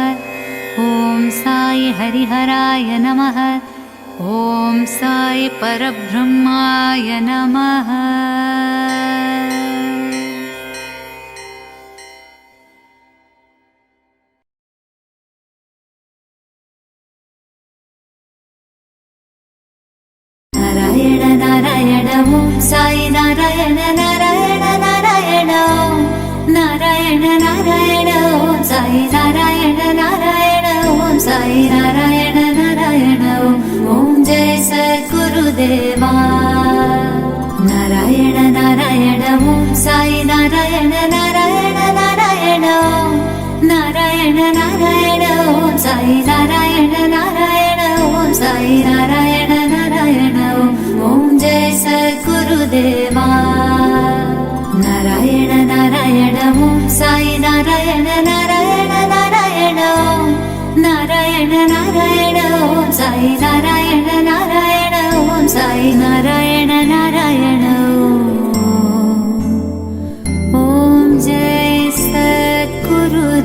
ॐ साई हरिहराय नमः। ॐ साई परब्रह्माय नमः। नारायण नारायण ॐ साई नारायण नारायण नारायण ॐ नारायण नारायण ॐ साई नारायण नारायण ॐ साई नारायण नारायण ॐ जय सद्गुरुदेवा। नारायण नारायण ॐ साई नारायण नारायण नारायण नारायण ॐ नारायण नारायण ॐ साई नारायण नारायण ॐ साई नारायण नारायण ॐ जय सद्गुरुदेवा नारायण नारायण ॐ साई नारायण नारायण नारायण ॐ नारायण नारायण ॐ साई नारायण नारायण ॐ साई नारायण नारायण ॐ जय सद्गुरुदेवा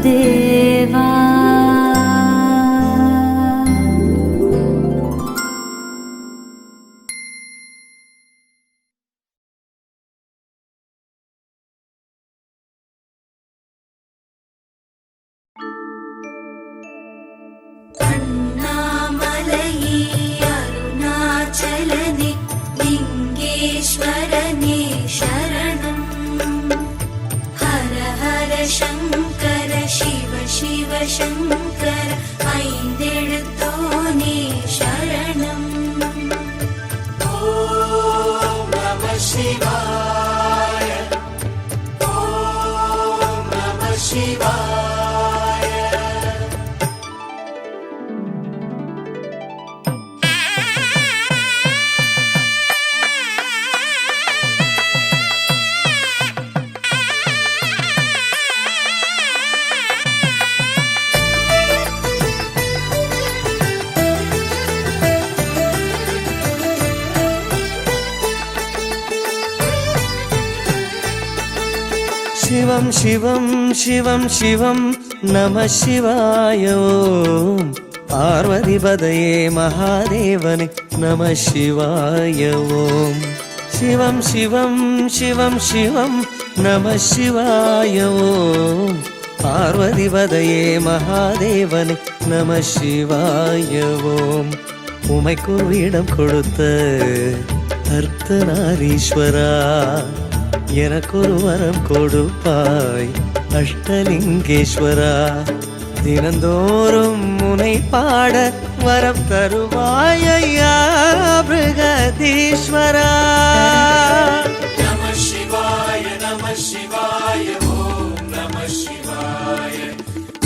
அண்ணாமலையே அருணாச்சலனே லிங்கேஸ்வரனே சரணம் ஹர ஹர சங்கர சிவ சிவ சங்கர ஐந்தெழுத்தோனே சரணம் ஓம் நம சிவாய ஓம் நம சிவாய शिवं शिवं शिवं शिवं नमः शिवाय ॐ पार्वतीपदये महादेवने नमः शिवाय ॐ शिवं शिवं शिवं शिवं नमः शिवाय ॐ पार्वतीपदये महादेवने नमः शिवाय ॐ உமைக்கு இடம் கொடுத்த அர்த்தநாரீஸ்வரா எனக்கொரு வரம் கொடுப்பாய் அஷ்டலிங்கேஸ்வரா தினந்தோறும் முனை பாட வரம் தருவாய் ஐயா பிருகதீஸ்வரா நம சிவாய நம சிவாய ஓம் நம சிவாய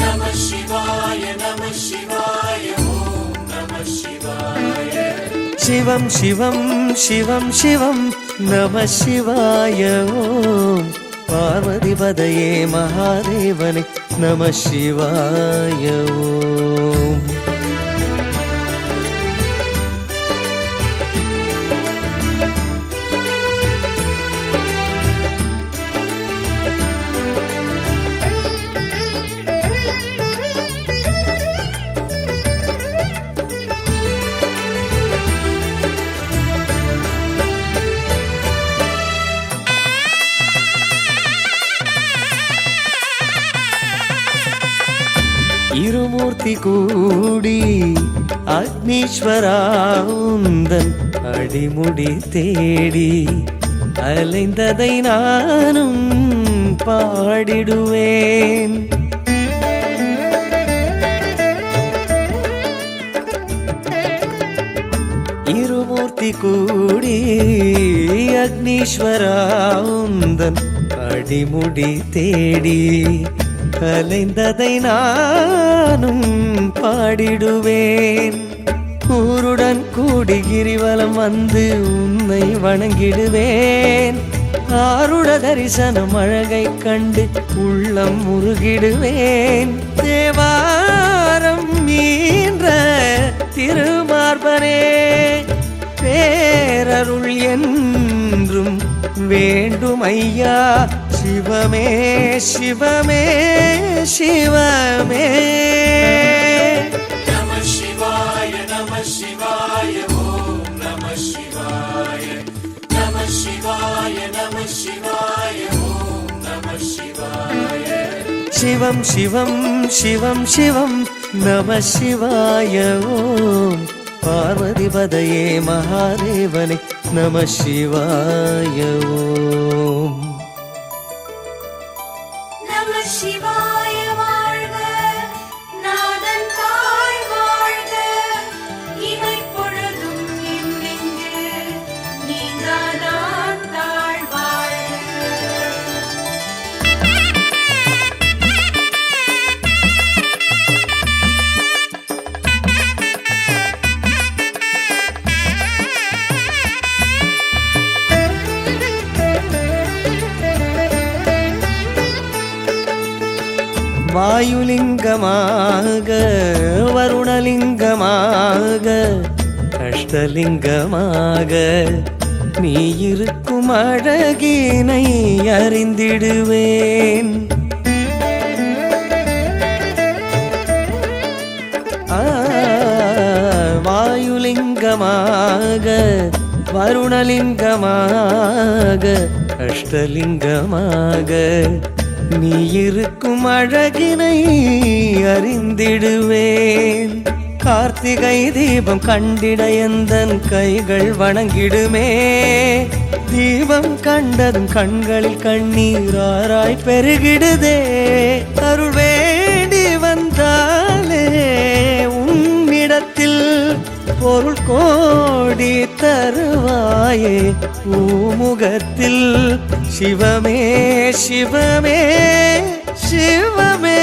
நம சிவாய நம சிவாய ஓம் நம சிவாய சிவம் சிவம் சிவம் சிவம் நம சிவாய ஓம் பார்வதிபதையே மகாதேவனே நம சிவாய ஓம் இருமூர்த்தி கூடி அக்னீஸ்வரா உந்தன் அடிமுடி தேடி அலைந்ததை நானும் பாடிடுவேன் இருமூர்த்தி கூடி அக்னீஸ்வரா உந்தன் அடிமுடி தேடி கலைந்ததை நானும் பாடிடுவேன் ஊருடன் கூடி கிரிவலம் வந்து உன்னை வணங்கிடுவேன் ஆருட தரிசனம் அழகை கண்டு உள்ளம் முருகிடுவேன் தேவாரம் மீன்ற திருமார்பனே பேரருள் என்றும் வேண்டும் ஐயா சிவமே சிவமே சிவமே நம சிவாய ஓம் நம சிவாய நம சிவாய நம சிவாய ஓம் நம சிவாய சிவம் சிவம் சிவம் சிவம் நம சிவாய ஓம் பார்வதிபதையே மகாதேவனே நம சிவாய ஓம் நம சிவாய வாழ்க நாதன் தாய் வாழ்க இவை பொழுதும் என்னெங்கு நீங்காதான் தாழ் வாழ்க வாயுலிங்கமாக வருணலிங்கமாக அஷ்டலிங்கமாக நீ இருக்கும் அழகினை அறிந்திடுவேன். வாயுலிங்கமாக வருணலிங்கமாக அஷ்டலிங்கமாக நீ இருக்கும் அழகினை அறிந்திடுவேன். கார்த்திகை தீபம் கண்டிட எந்தன் கைகள் வணங்கிடுமே. தீபம் கண்டதும் கண்களில் கண்ணீராராய் பெருகிடுதே. அருள் வேண்டி வந்தாலே உன்னிடத்தில் பொருள் கோடி தருவாயே. பூமுகத்தில் சிவமே சிவமே சிவமே.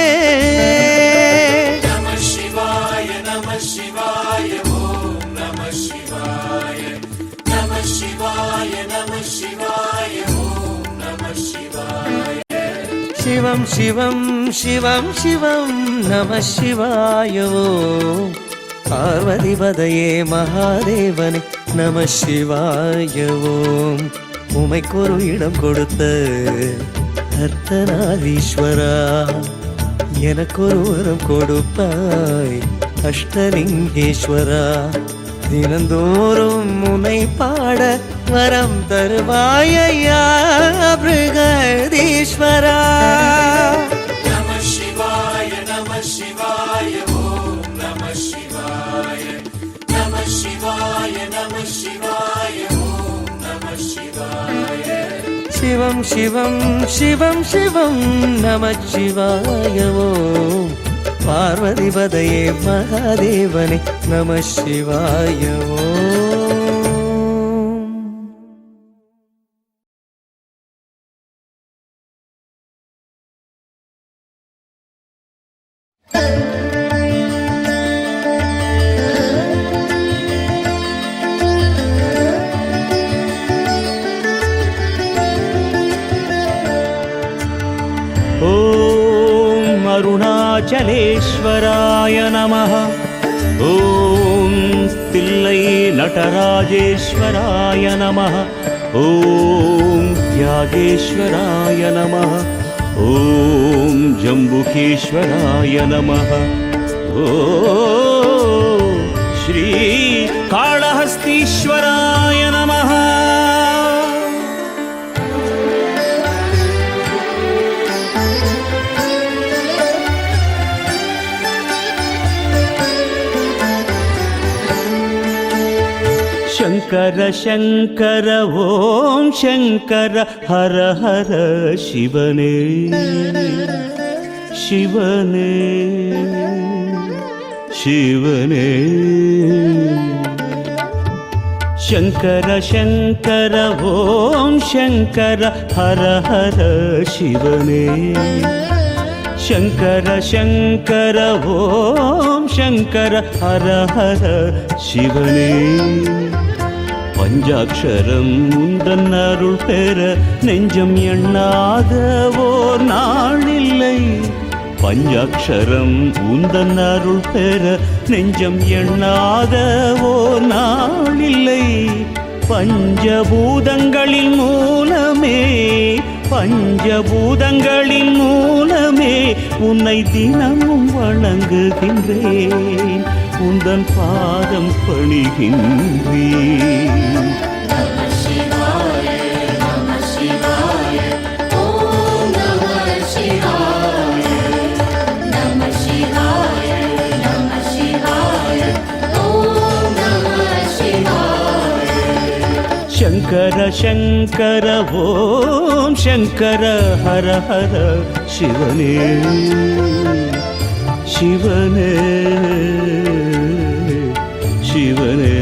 நம சிவாய நம சிவாய ஓம் நம சிவாய நம சிவாய நம சிவாய ஓம் நம சிவாய. சிவம் சிவம் சிவம் சிவம் நம சிவாய ஓம். பார்வதிபதையே மகாதேவனே நம சிவாய ஓம். உமைக்கொரு இடம் கொடுத்த அர்த்தநாதீஸ்வரா எனக்கொரு வரம் கொடுப்பாய் அஷ்டலிங்கேஸ்வரா. தினந்தோறும் முனை பாட வரம் தருவாயா பிருகதீஸ்வரா. நம சிவாய நம சிவாய ஓம் நம சிவாய நம சிவாய நம சிவாய ஓம் நம சிவாய. சிவம் சிவம் சிவம் சிவம் நம சிவாய ஓம். பார்வதிபதையே மகாதேவனே நம சிவாய ஓம். ॐ अरुणाचलेश्वराय नमः. ॐ तिल्लै नटराजेश्वराय नमः. ॐ त्यागेश्वराय नमः. ॐ जम्बुकेश्वराय नमः. ॐ श्रीकाळहस्तीश्वराय नमः. शङ्कर शङ्कर ॐ शङ्कर हर हर शिवने शिवने शिवने. शङ्कर शङ्कर ॐ शङ्कर हर हर शिवने. शङ्कर शङ्कर ॐ शङ्कर हर हर शिवने. பஞ்சாட்சரம் உந்தன் அருள் பெற நெஞ்சம் எண்ணாத ஓர் நாளில்லை. பஞ்சாட்சரம் உந்தன் அருள் பெற நெஞ்சம் எண்ணாத ஓர் நாளில்லை. பஞ்சபூதங்களின் மூலமே பஞ்சபூதங்களின் மூலமே உன்னை தினமும் வணங்குகின்றேன். உந்தன் பாதம் பணிகின்றேன். நம சிவாய நம சிவாய ஓம் நம சிவாய நம சிவாய நம சிவாய ஓம் நம சிவாய. शङ्कर शङ्कर ॐ शङ्कर हर हर शिवने शिवने शिवने.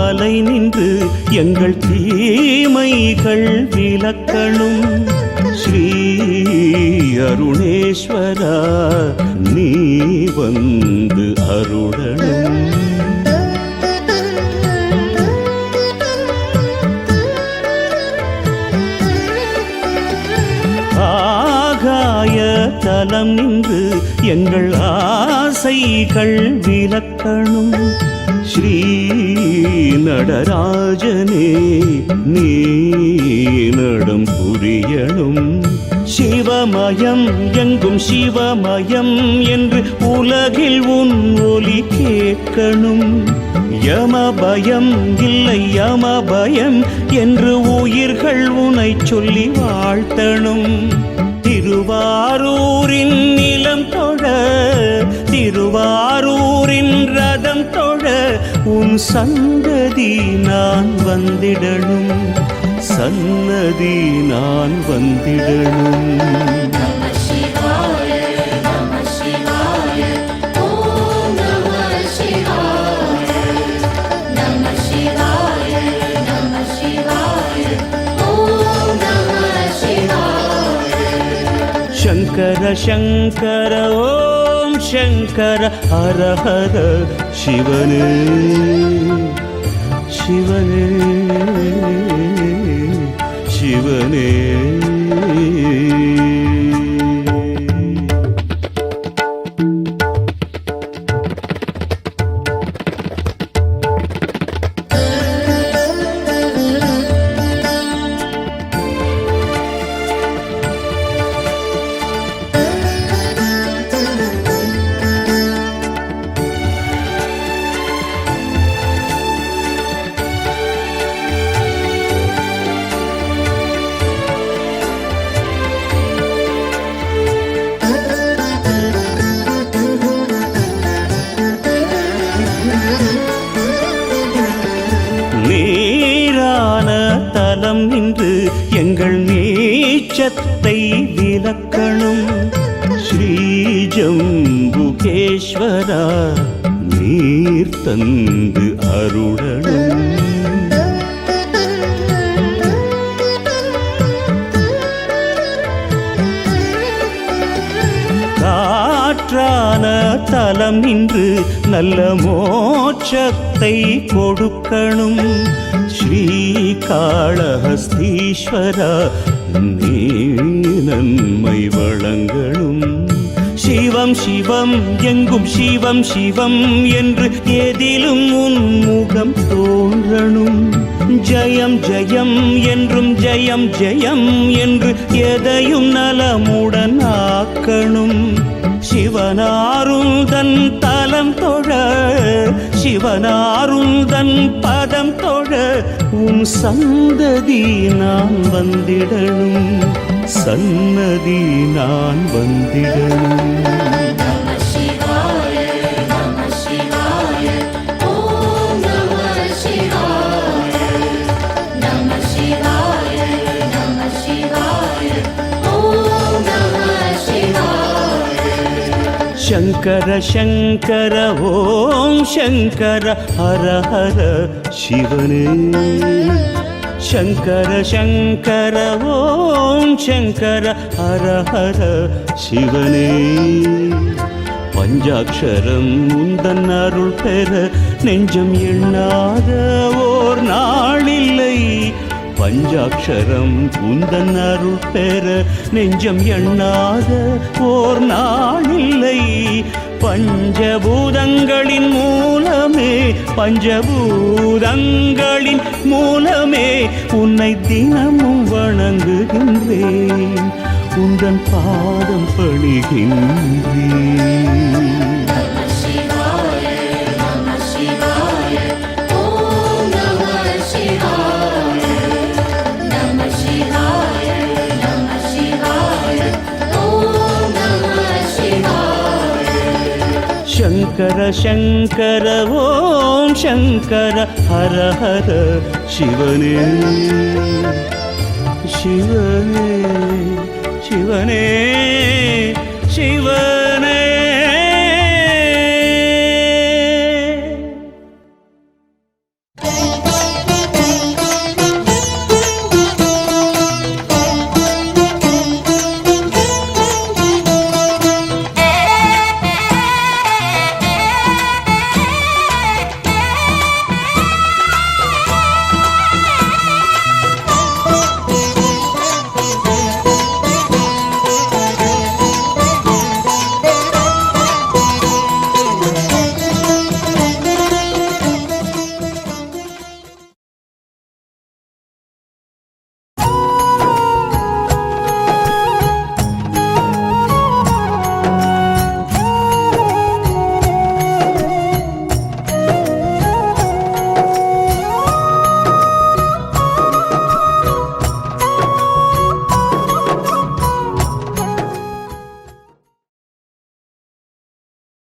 காலை நின்று எங்கள் தீமைகள் விலக்கணும். ஸ்ரீ அருணேஸ்வரா நீ வந்து அருளணும். ஆகாய தலம் நின்று எங்கள் ஆசைகள் விலக்கணும். ஸ்ரீ நடராஜனே நீ நடம் புரியணும். சிவமயம் எங்கும் சிவமயம் என்று உலகில் உன் ஒலி கேட்கணும். யமபயம் இல்லை யமபயம் என்று உயிர்கள் உனை சொல்லி வாழ்த்தணும். திருவாரூரின் நிலம் தொழ திருவாரூரின் ரதம் தொழ உன் சந்ததி நான் வந்திடணும். சன்னதி நான் வந்திடணும். Namah Shivaya, Namah Shivaya, Om Namah Shivaya, Namah Shivaya, Namah Shivaya, Om Namah Shivaya. Sankara Sankara ஓம் சங்கர ஹர ஹர சிவனே சிவனே சிவனே. நீரான தலம் நின்று எங்கள் நீச்சத்தை விலக்கணும். ஸ்ரீ ஜம்புகேஸ்வரா நீர் தந்து அருளணும். காற்றான தலம் நின்று நல்ல மோட்சத்தை கொடுக்கணும். ஸ்ரீ காளஹஸ்தீஸ்வரா நீ நன்மை வழங்கணும். சிவம் சிவம் எங்கும் சிவம் சிவம் என்று எதிலும் உன் முகம் தோன்றணும். ஜயம் ஜயம் என்றும் ஜயம் ஜயம் என்று எதையும் நலமுடன் ஆக்கணும். சிவனாருந்தன் தலம் தொழ சிவனாருந்தன் பதம் தொழ உன் சந்ததி நான் வந்திடணும். சன்னதி நான் வந்திடணும். Namah Shivaya, Namah Shivaya, Om Namah Shivaya, Namah Shivaya, Namah Shivaya, Om Namah Shivaya. Sankara Sankara ஓம் சங்கர ஹர ஹர சிவனே. சங்கர சங்கர ஓம் சங்கர ஹர ஹர சிவனே. பஞ்சாட்சரம் உந்தன் அருள் பெற நெஞ்சம் எண்ணாத ஓர் நாளில்லை. பஞ்சாட்சரம் உந்தன் அருள் பெற நெஞ்சம் எண்ணாத ஓர் நாளில்லை. பஞ்சபூதங்களின் மூலமே பஞ்சபூதங்களின் மூலமே உன்னை தினமும் வணங்குகின்றேன். உந்தன் பாதம் பணிகின்றேன். Namah Shivaya, Namah Shivaya, Om Namah Shivaya, Namah Shivaya, Namah Shivaya, Om Namah Shivaya. Sankara Sankara ஓம் சங்கர ஹர ஹர சிவனே சிவனே சிவனே.